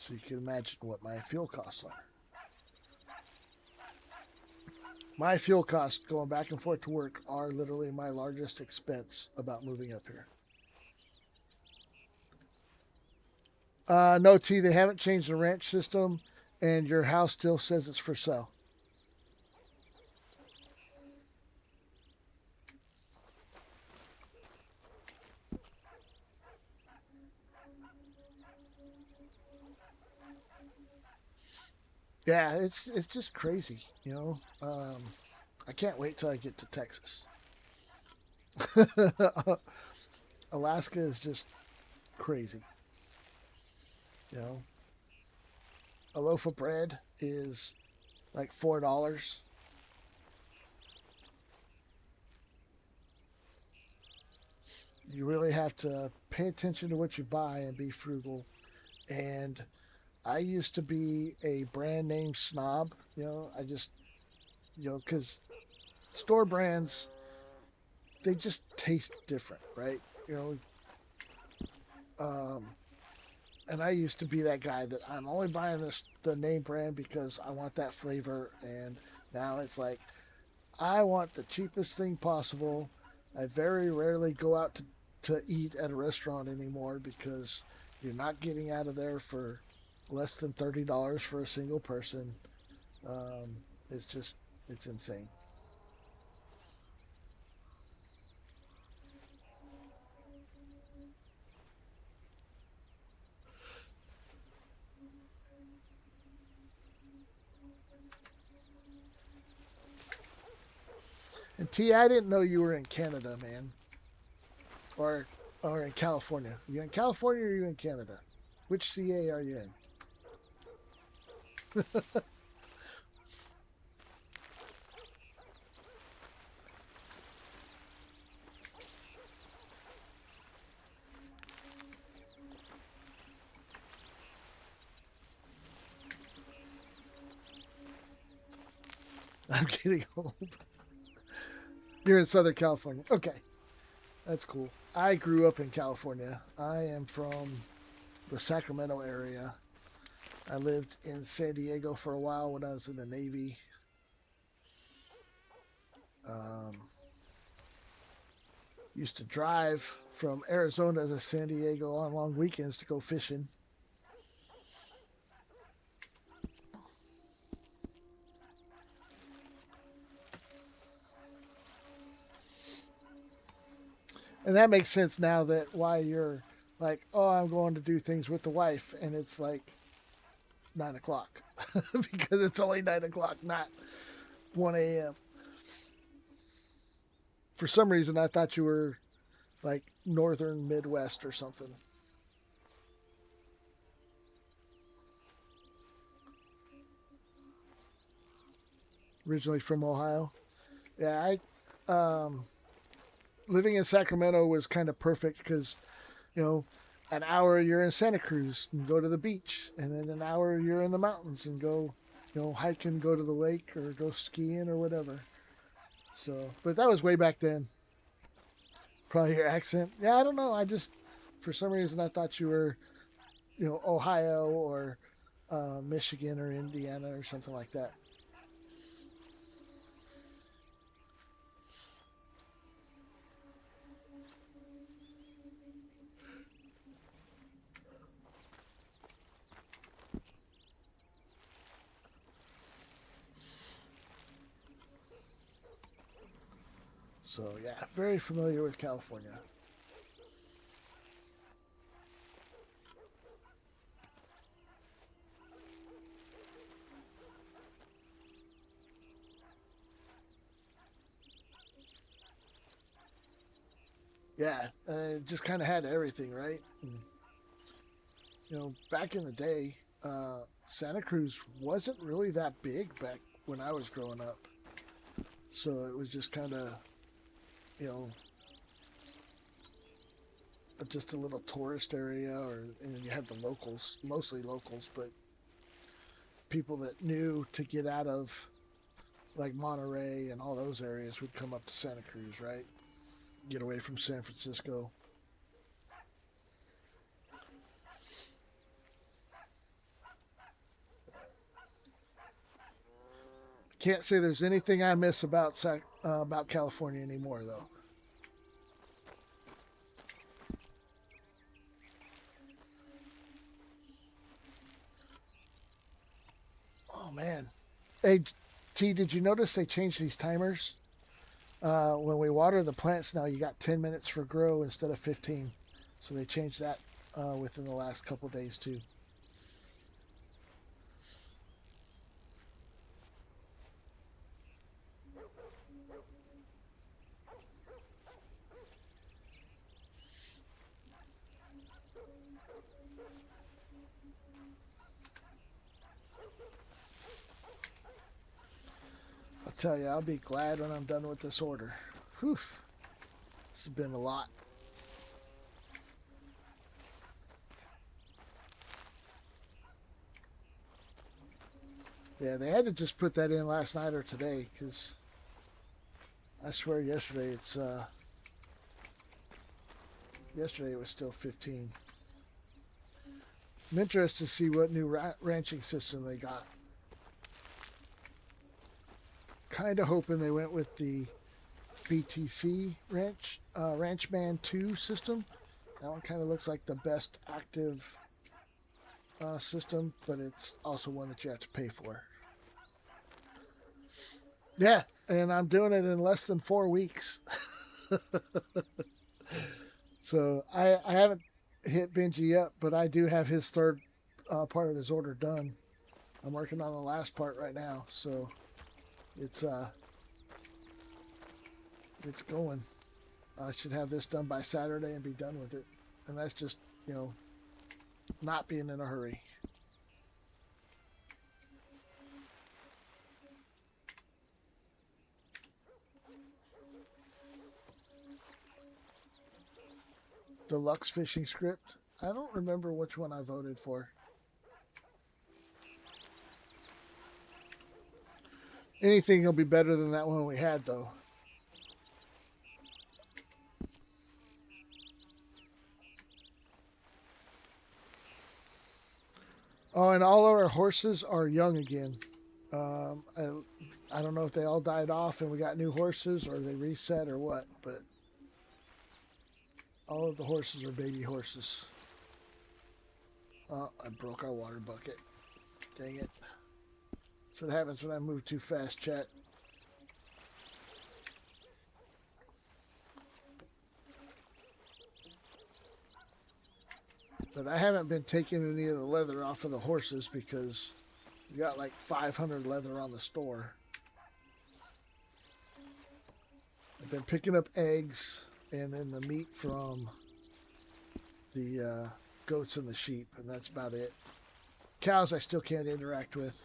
B: So you can imagine what my fuel costs are. My fuel costs going back and forth to work are literally my largest expense about moving up here. No, T, they haven't changed the ranch system, and your house still says it's for sale. Yeah, it's just crazy, I can't wait till I get to Texas. Alaska is just crazy. You know, a loaf of bread is like $4. You really have to pay attention to what you buy and be frugal. And I used to be a brand name snob. I just, because store brands, they just taste different, right? Um, And I used to be that guy that I'm only buying this the name brand because I want that flavor. And now it's like I want the cheapest thing possible. I very rarely go out to eat at a restaurant anymore because you're not getting out of there for less than $30 for a single person. It's just it's insane. And T, I didn't know you were in Canada, man, or or in California. Are you in California or are you in Canada? Which CA are you in? I'm getting old. You're in Southern California. Okay, that's cool. I grew up in California. I am from the Sacramento area. I lived in San Diego for a while when I was in the Navy. Um, Used to drive from Arizona to San Diego on long weekends to go fishing. And that makes sense now that why you're like, oh, I'm going to do things with the wife, and it's like 9 o'clock because it's only 9 o'clock, not 1 a.m. For some reason, I thought you were like northern Midwest or something. Originally from Ohio. Yeah, I living in Sacramento was kind of perfect because you know an hour you're in Santa Cruz and go to the beach, and then an hour you're in the mountains and go hike and go to the lake or go skiing or whatever. So, but that was way back then. Probably your accent. Yeah, I don't know. I just for some reason I thought you were Ohio or Michigan or Indiana or something like that. So yeah, very familiar with California. Yeah, it just kind of had everything, right? And, back in the day, Santa Cruz wasn't really that big back when I was growing up. So it was just kind of, you know, just a little tourist area, and you had the locals, mostly locals, but people that knew to get out of like Monterey and all those areas would come up to Santa Cruz, right? Get away from San Francisco. Can't say there's anything I miss about California anymore, though. Oh man, hey T, did you notice they changed these timers? When we water the plants now, you got 10 minutes for grow instead of 15. So they changed that within the last couple days too. I'll tell you, I'll be glad when I'm done with this order. Whew, this has been a lot. Yeah, they had to just put that in last night or today because I swear yesterday it was still 15. I'm interested to see what new ranching system they got. Kind of hoping they went with the BTC Ranchman 2 system. That one kind of looks like the best active system, but it's also one that you have to pay for. Yeah, and I'm doing it in less than 4 weeks. So I haven't hit Benji yet, but I do have his third part of his order done. I'm working on the last part right now, so it's it's going. I should have this done by Saturday and be done with it. And that's just, not being in a hurry. Deluxe fishing script. I don't remember which one I voted for. Anything will be better than that one we had, though. Oh, and all of our horses are young again. I don't know if they all died off and we got new horses or they reset or what, but all of the horses are baby horses. Oh, I broke our water bucket. Dang it. That's what happens when I move too fast, chat. But I haven't been taking any of the leather off of the horses because we got like 500 leather on the store. I've been picking up eggs and then the meat from the goats and the sheep, and that's about it. Cows I still can't interact with.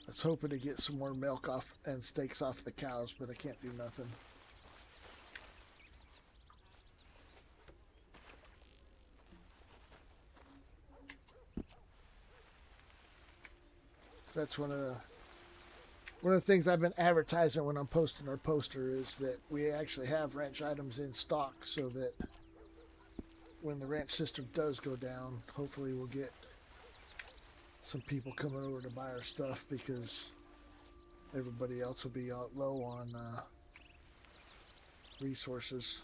B: I was hoping to get some more milk off and steaks off the cows, but I can't do nothing. So that's one of the things I've been advertising when I'm posting our poster is that we actually have ranch items in stock so that when the ranch system does go down, hopefully we'll get some people coming over to buy our stuff because everybody else will be low on resources.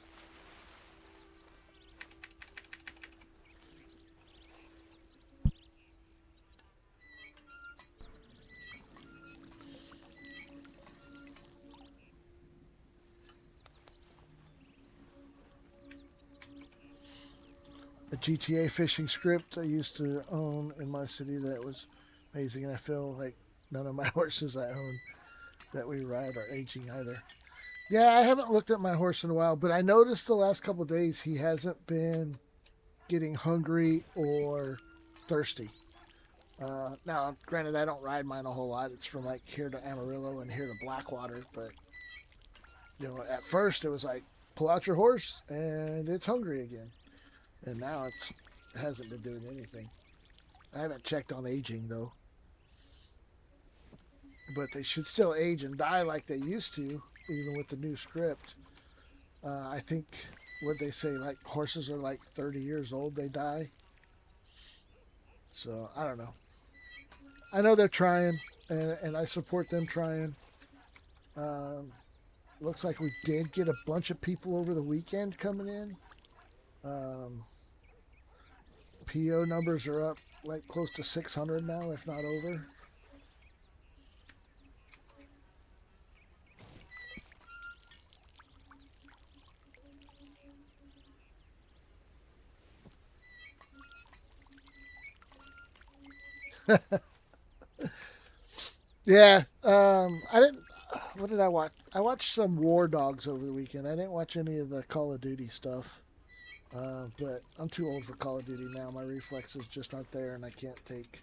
B: A GTA fishing script I used to own in my city that was amazing, and I feel like none of my horses I own that we ride are aging either. Yeah, I haven't looked at my horse in a while, but I noticed the last couple of days he hasn't been getting hungry or thirsty. Now, granted, I don't ride mine a whole lot. It's from like here to Amarillo and here to Blackwater, but at first it was like pull out your horse and it's hungry again. And now it hasn't been doing anything. I haven't checked on aging though. But they should still age and die like they used to, even with the new script. I think what they say, like horses are like 30 years old, they die. So I don't know. I know they're trying, and I support them trying. Um, Looks like we did get a bunch of people over the weekend coming in. Um, PO numbers are up like close to 600 now, if not over. Yeah, I didn't. What did I watch? I watched some War Dogs over the weekend. I didn't watch any of the Call of Duty stuff. But I'm too old for Call of Duty now. My reflexes just aren't there, and I can't take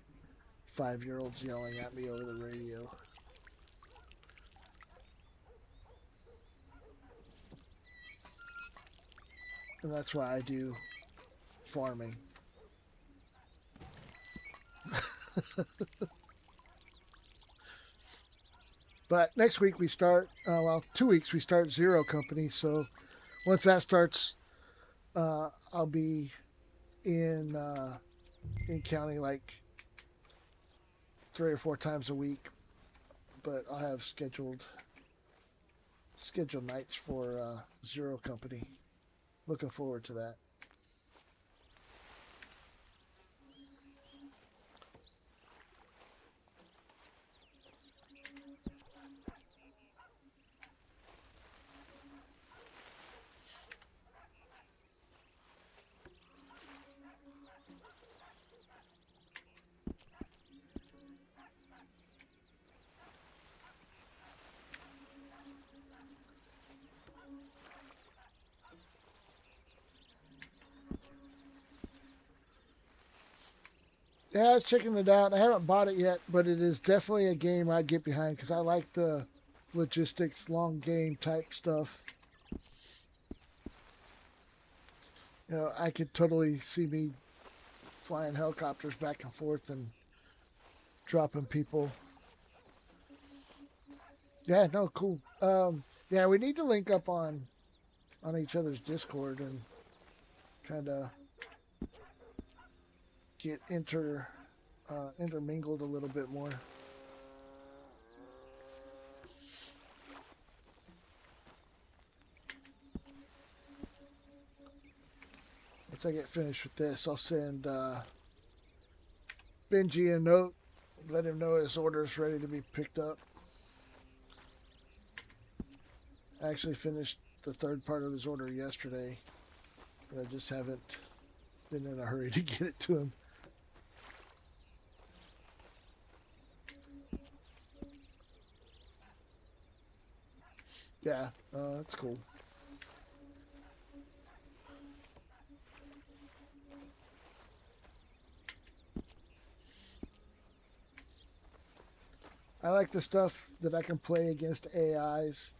B: 5-year-olds yelling at me over the radio. And that's why I do farming. But next week we start, well, 2 weeks we start Zero Company. So once that starts, I'll be in county like 3 or 4 times a week. But I'll have scheduled nights for Zero Company. Looking forward to that. Yeah, I was checking it out. I haven't bought it yet, but it is definitely a game I'd get behind because I like the logistics, long game type stuff. I could totally see me flying helicopters back and forth and dropping people. Yeah, no, cool. Yeah, we need to link up on each other's Discord and kind of get intermingled a little bit more. Once I get finished with this, I'll send Benji a note, let him know his order's ready to be picked up. I actually finished the third part of his order yesterday, but I just haven't been in a hurry to get it to him. Yeah, that's cool. I like the stuff that I can play against AIs.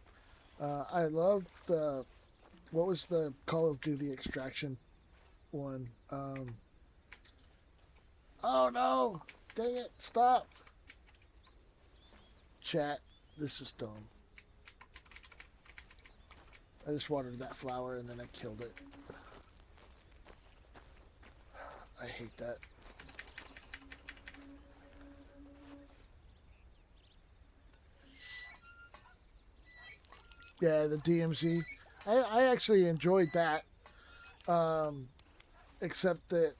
B: I love the what was the Call of Duty Extraction one? Oh no! Dang it! Stop! Chat. This is dumb. I just watered that flower and then I killed it. I hate that. Yeah, the DMZ. I actually enjoyed that. Um, except that,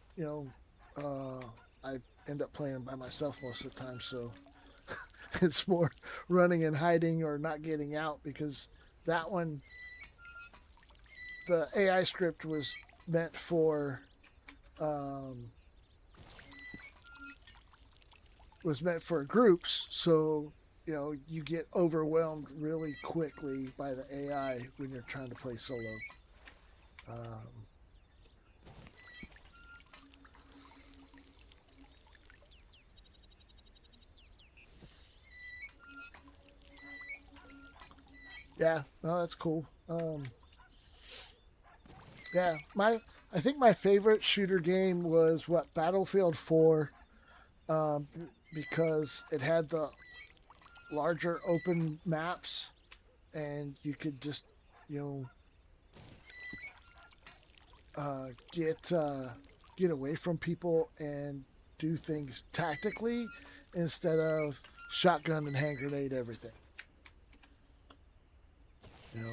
B: I end up playing by myself most of the time, so it's more running and hiding or not getting out because that one, the AI script meant for um, was meant for groups, so you get overwhelmed really quickly by the AI when you're trying to play solo. Um, yeah, no, that's cool. Yeah, I think my favorite shooter game was what Battlefield 4, um, because it had the larger open maps and you could just you know get away from people and do things tactically instead of shotgun and hand grenade everything. You know.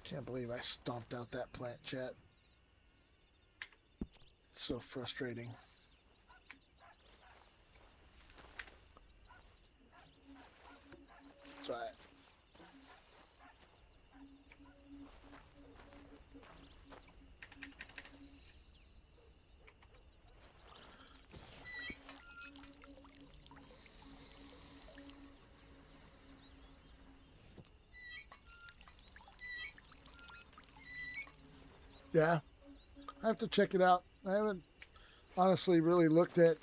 B: Can't believe I stomped out that plant, chat. so frustrating. That's right. Yeah, I have to check it out. I haven't honestly really looked at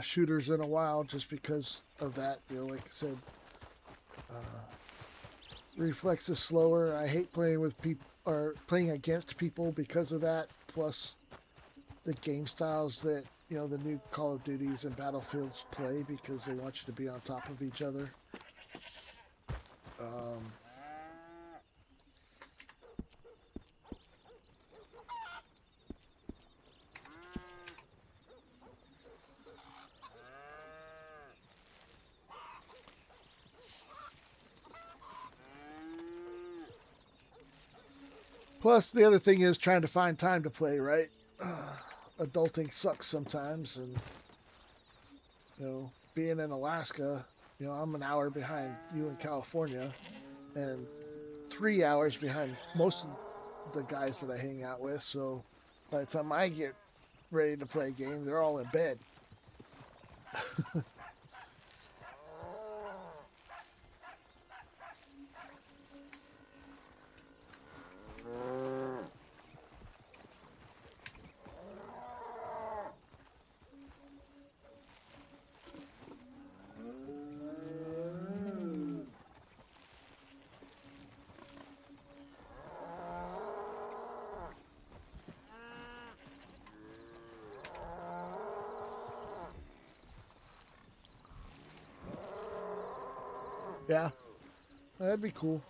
B: shooters in a while just because of that. Like I said, reflex is slower. I hate playing with people or playing against people because of that. Plus, the game styles that the new Call of Duties and Battlefields play because they want you to be on top of each other. Um, Plus, the other thing is trying to find time to play, right? Adulting sucks sometimes, and being in Alaska, I'm an hour behind you in California, and 3 hours behind most of the guys that I hang out with. So by the time I get ready to play a game, they're all in bed. Yeah, that'd be cool.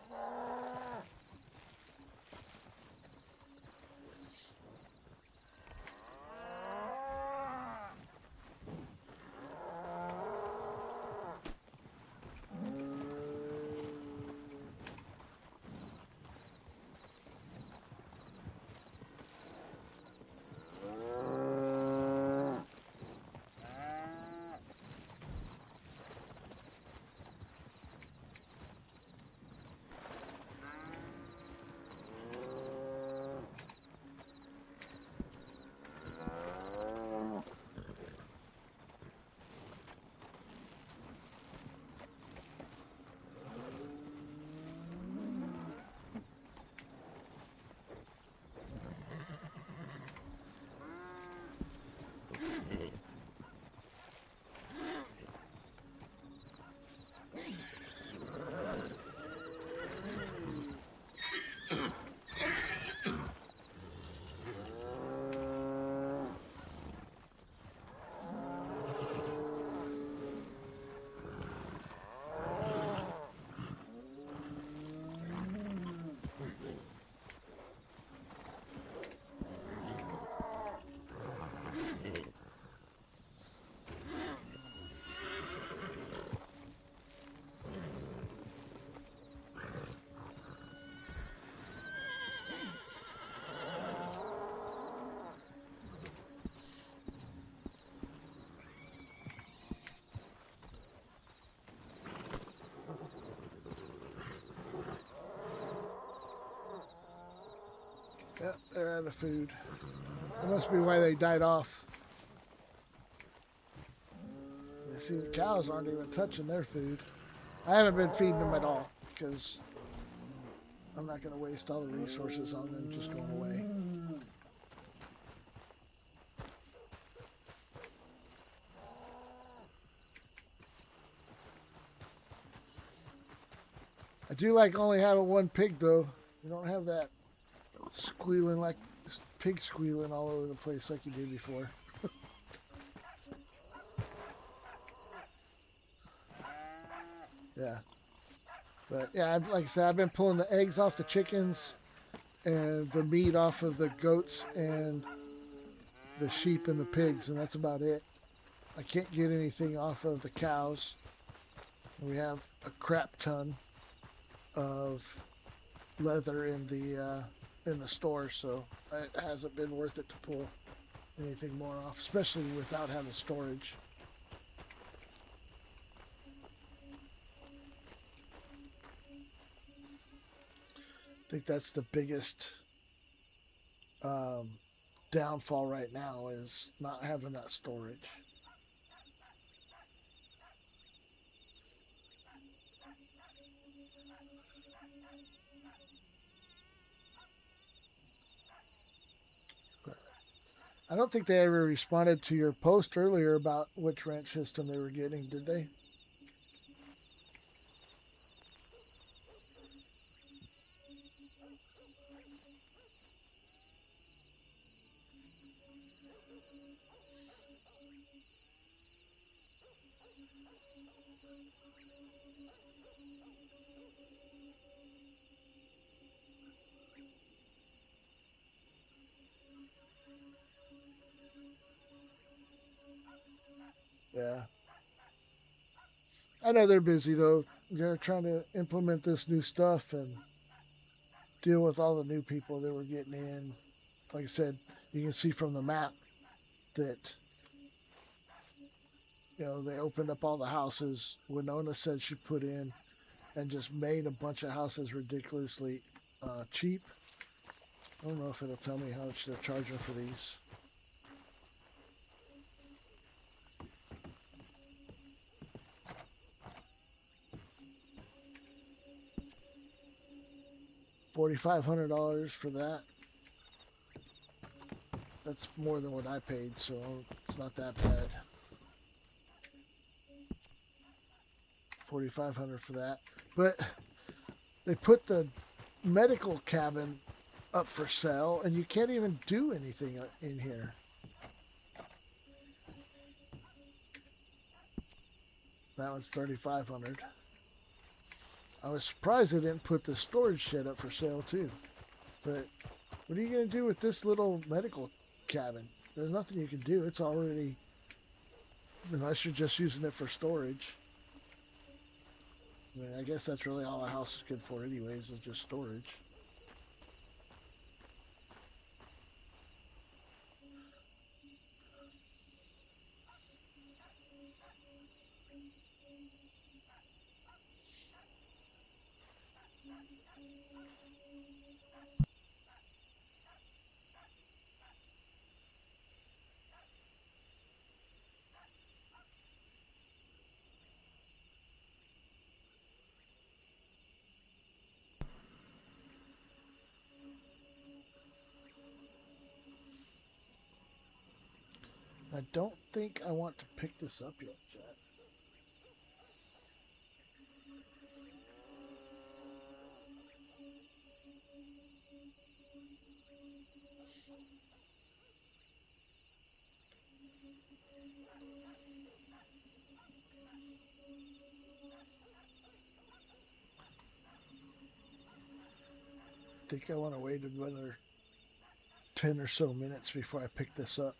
B: Yeah, they're out of food. That must be why they died off. You see, the cows aren't even touching their food. I haven't been feeding them at all because I'm not going to waste all the resources on them just going away. I do like only having one pig though. You don't have that squealing like pig squealing all over the place like you did before. Yeah. But yeah, like I said, I've been pulling the eggs off the chickens and the meat off of the goats and the sheep and the pigs, and that's about it. I can't get anything off of the cows. We have a crap ton of leather in the store, so it hasn't been worth it to pull. anything more off, especially without having storage. I think that's the biggest downfall right now is not having that storage. But I don't think they ever responded to your post earlier about which ranch system they were getting, did they? Yeah. I know they're busy though. They're trying to implement this new stuff and deal with all the new people that were getting in. Like I said, you can see from the map that they opened up all the houses. Winona said she put in and just made a bunch of houses ridiculously cheap. I don't know if it'll tell me how much they're charging for these. $4,500 for that. That's more than what I paid, so it's not that bad. $4,500 for that. But they put the medical cabin up for sale, and you can't even do anything in here. That one's $3,500. I was surprised they didn't put the storage shed up for sale too. But what are you going to do with this little medical cabin? There's nothing you can do. It's already, unless you're just using it for storage. I mean, I guess that's really all a house is good for anyways, is just storage. I don't think I want to pick this up yet, Chad. I think I want to wait another 10 or so minutes before I pick this up.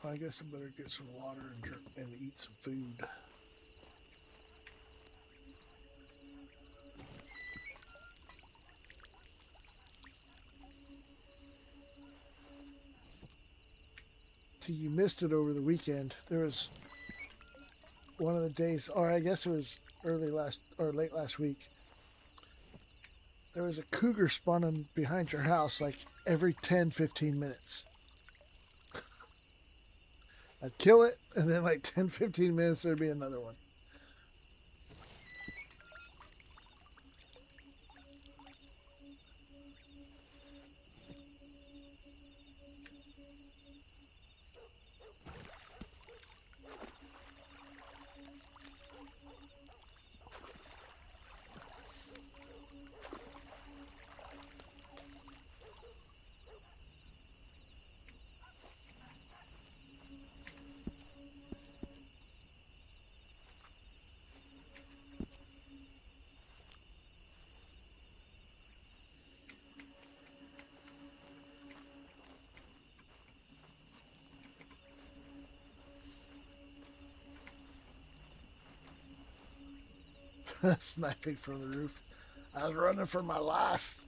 B: I guess I better get some water and eat some food. See, you missed it over the weekend. There was one of the days, or I guess it was late last week. There was a cougar spawning behind your house like every 10-15 minutes. I'd kill it, and then like 10-15 minutes there'd be another one. Sniping from the roof. I was running for my life.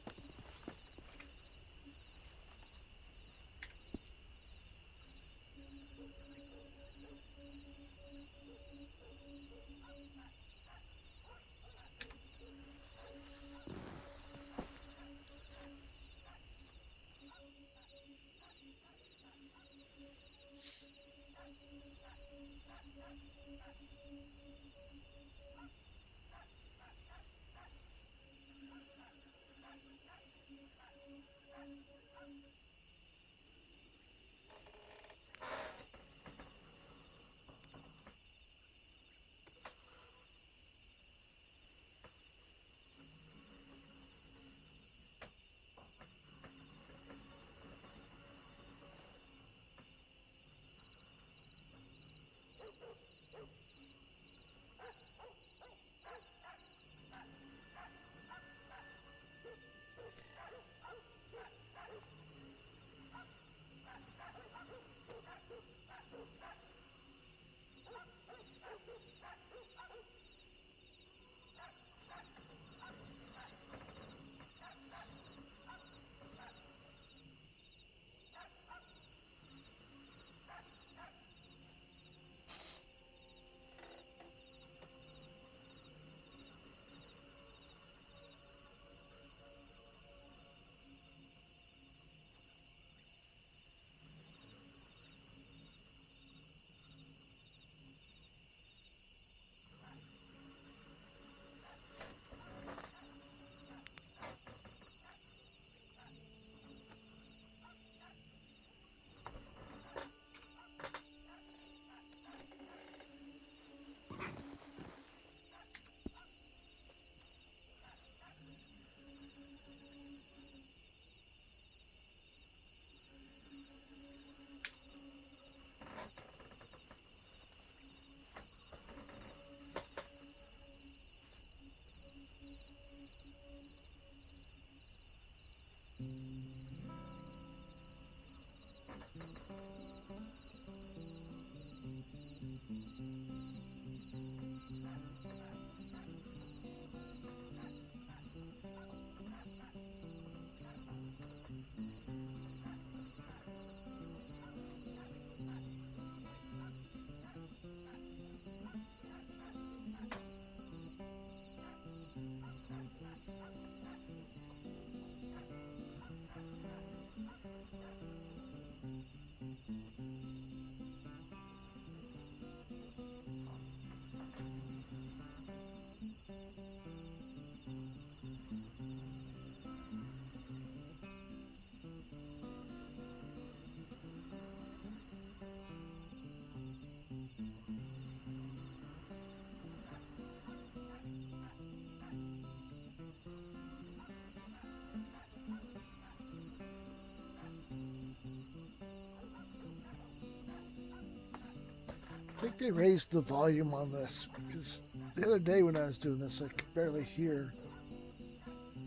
B: I think they raised the volume on this because the other day when I was doing this, I could barely hear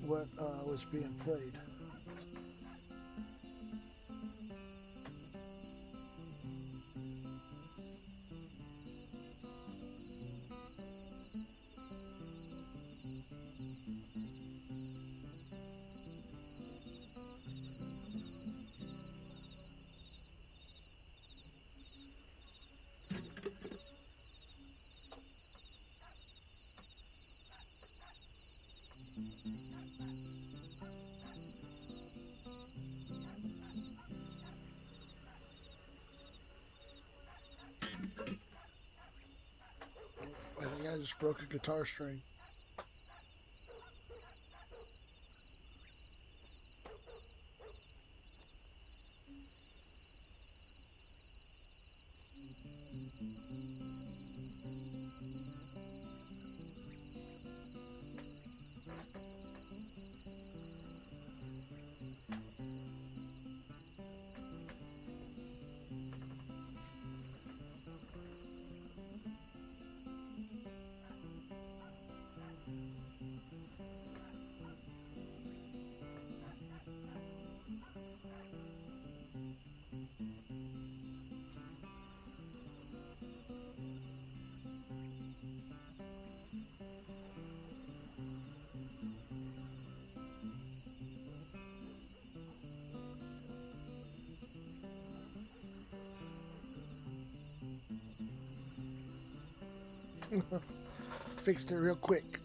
B: what was being played. I think I just broke a guitar string. Fixed it real quick.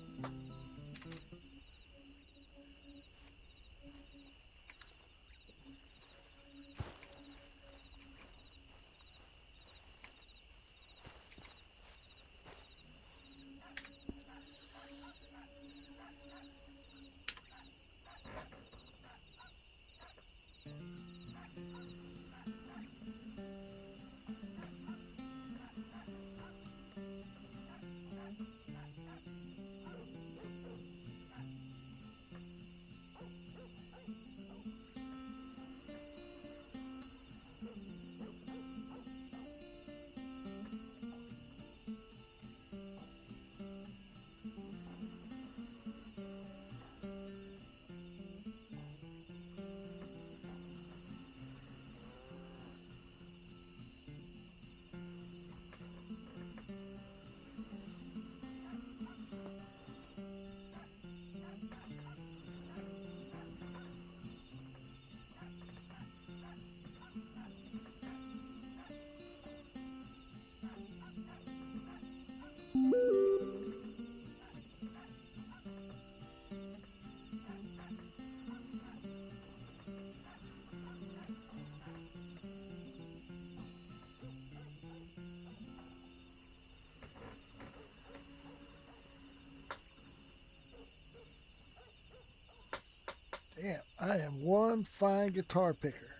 B: Damn, I am one fine guitar picker.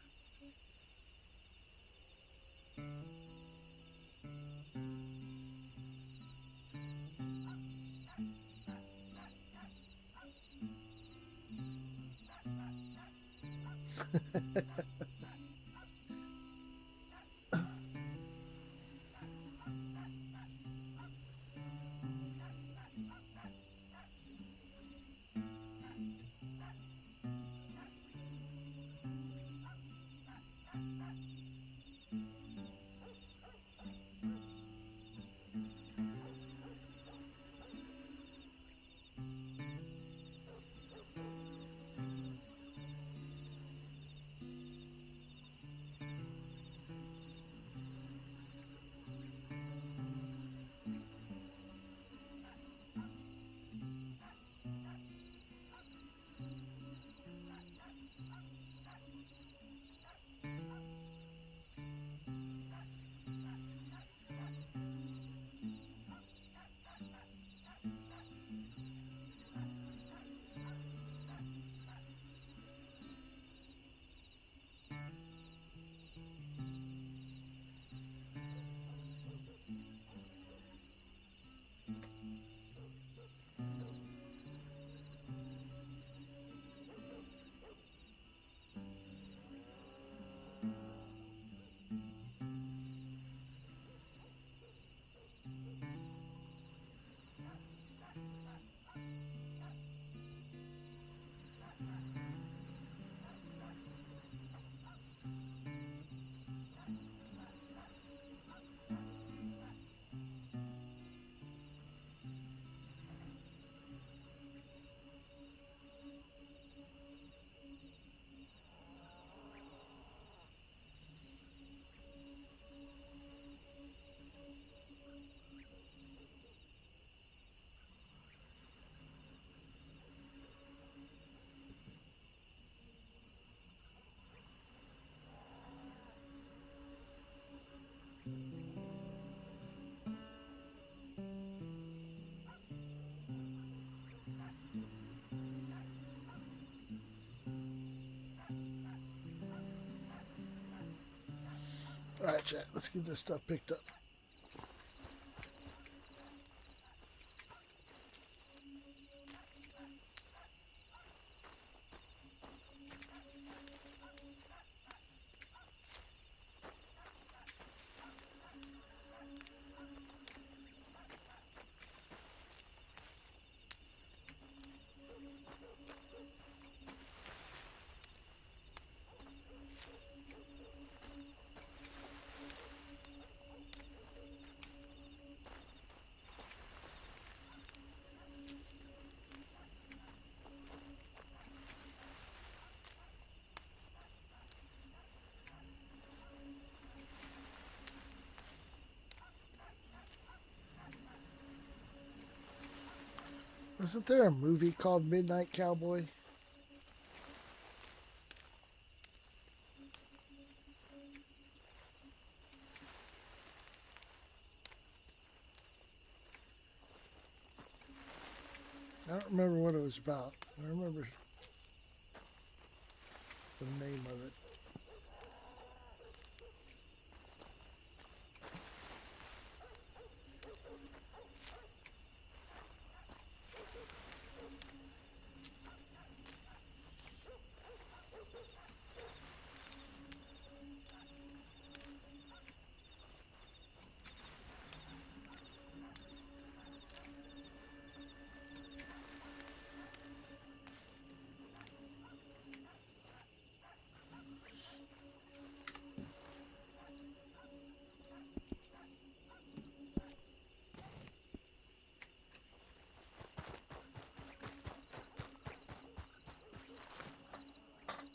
B: All right, chat. Let's get this stuff picked up. Wasn't there a movie called Midnight Cowboy? I don't remember what it was about. I remember the name of it.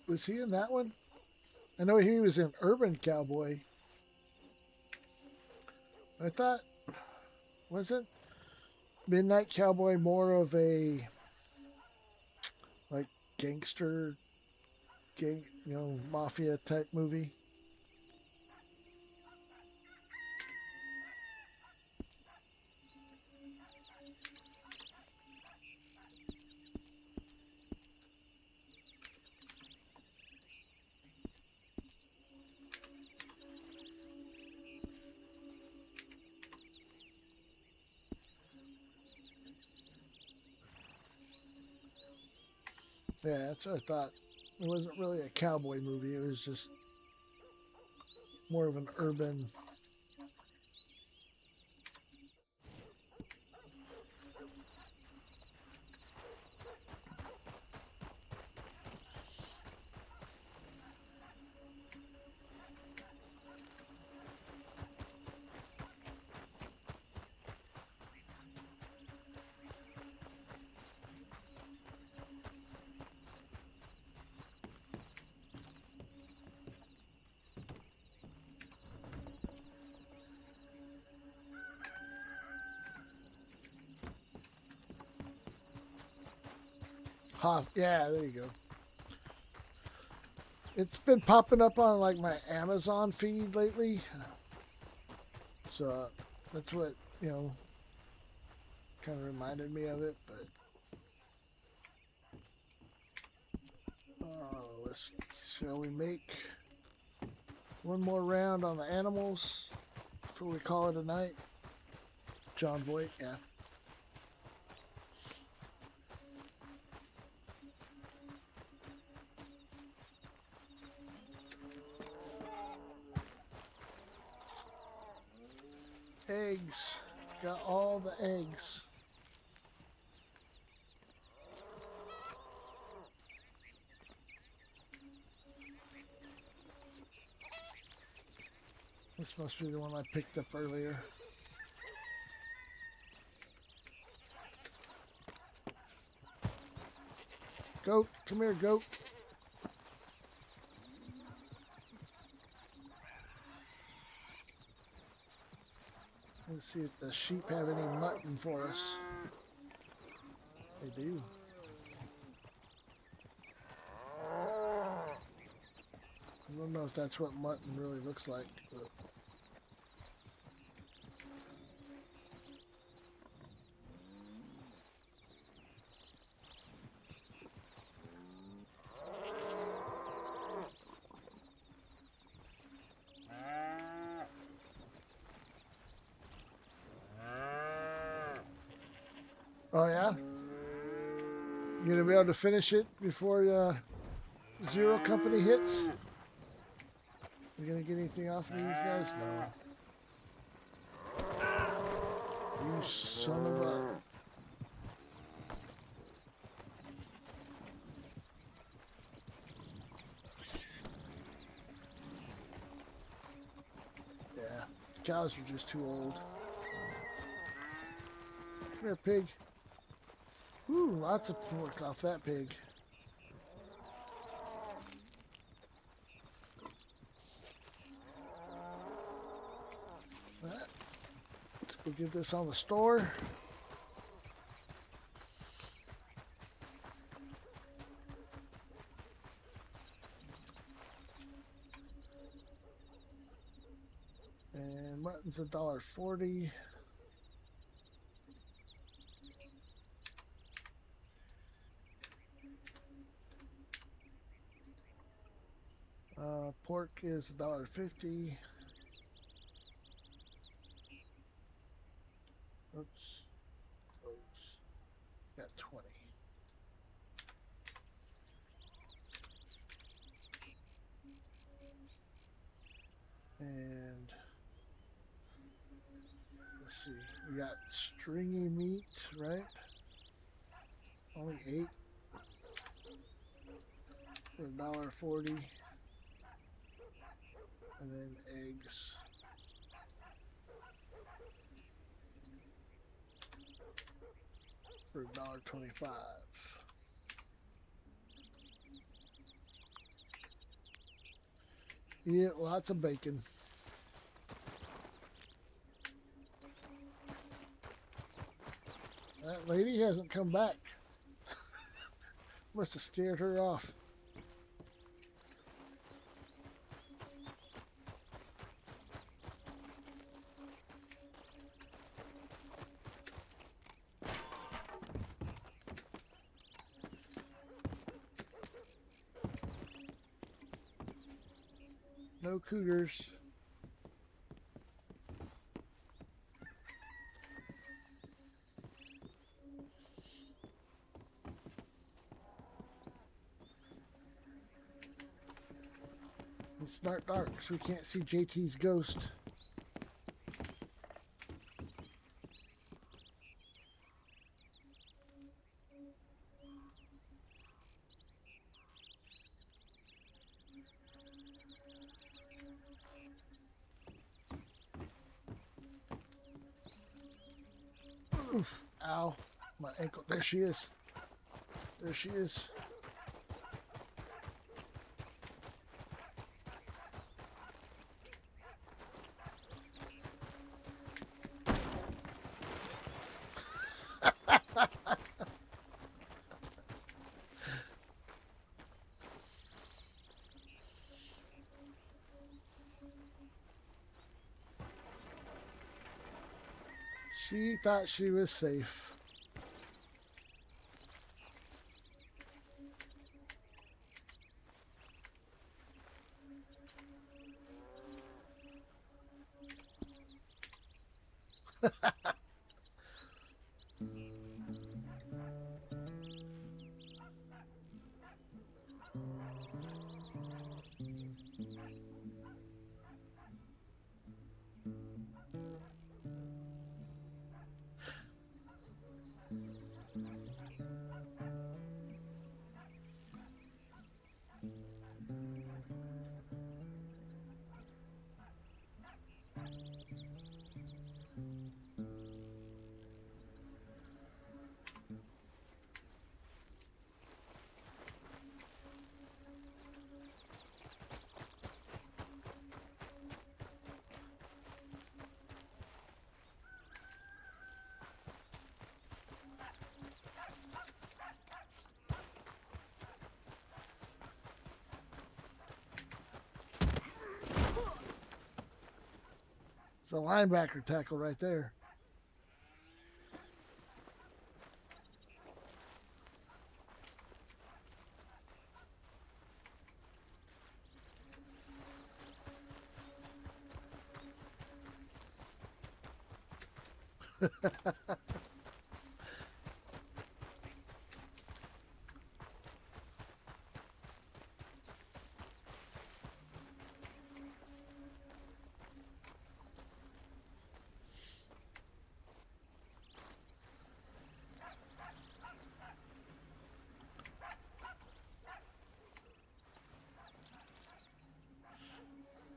B: Was he in that one? I know he was in Urban Cowboy. I thought, wasn't Midnight Cowboy more of a like gangster, mafia type movie? Yeah, that's what I thought. It wasn't really a cowboy movie. It was just more of an urban. Yeah, there you go. It's been popping up on like my Amazon feed lately, so that's what kind of reminded me of it. But let's see, shall we make one more round on the animals before we call it a night? John Voight, yeah. Eggs. Got all the eggs. This must be the one I picked up earlier. Goat, come here, goat. Let's see if the sheep have any mutton for us. They do. I don't know if that's what mutton really looks like, but oh yeah? You gonna be able to finish it before Zero Company hits? You gonna get anything off of these guys? No. You son of a... Yeah, cows are just too old. Come here, pig. Ooh, lots of pork off that pig. Let's go get this on the store. mutton's $1.40. Pork is $1.50. Oops. Close. Got 20. And let's see. We got stringy meat, right? Only 8 for $1.40. And then eggs. For $1.25. Yeah, lots of bacon. That lady hasn't come back. Must have scared her off. No cougars. It's not dark, so we can't see JT's ghost. Oof. Ow. My ankle. There she is. There she is. She thought she was safe. It's a linebacker tackle right there.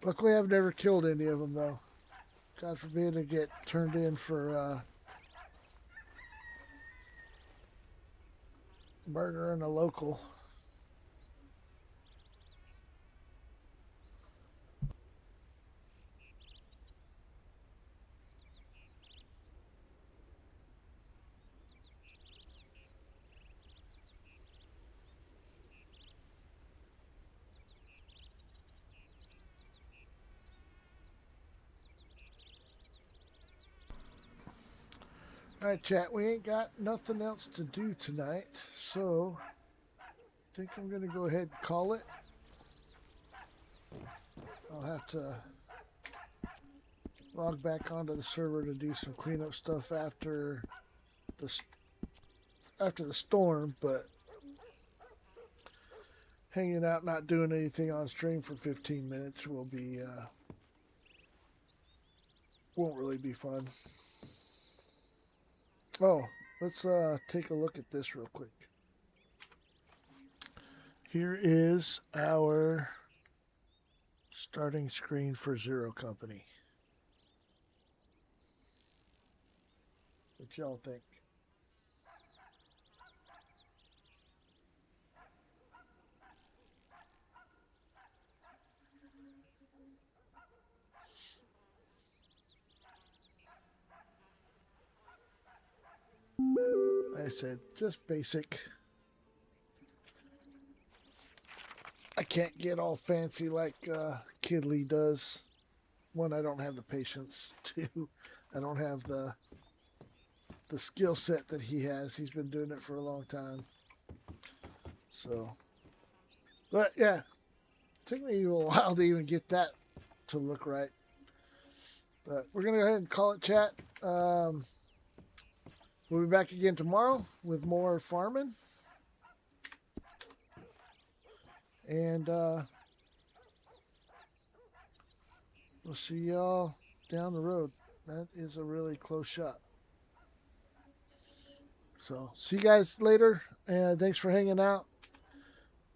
B: Luckily, I've never killed any of them, though. God forbid to get turned in for murdering a local. Alright, chat, we ain't got nothing else to do tonight, so I think I'm going to go ahead and call it. I'll have to log back onto the server to do some cleanup stuff after the storm, but hanging out, not doing anything on stream for 15 minutes will be won't really be fun. Oh, let's take a look at this real quick. Here is our starting screen for Zero Company. What y'all think? Like I said, just basic. I can't get all fancy like Kidley does. One, I don't have the patience. Two, I don't have the skill set that he has. He's been doing it for a long time. So, but yeah, it took me a while to even get that to look right. But we're gonna go ahead and call it, chat. We'll be back again tomorrow with more farming. And we'll see y'all down the road. That is a really close shot. So, see you guys later. And thanks for hanging out.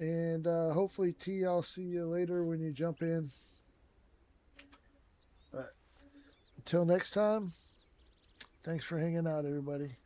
B: And hopefully, T, I'll see you later when you jump in. But until next time, thanks for hanging out, everybody.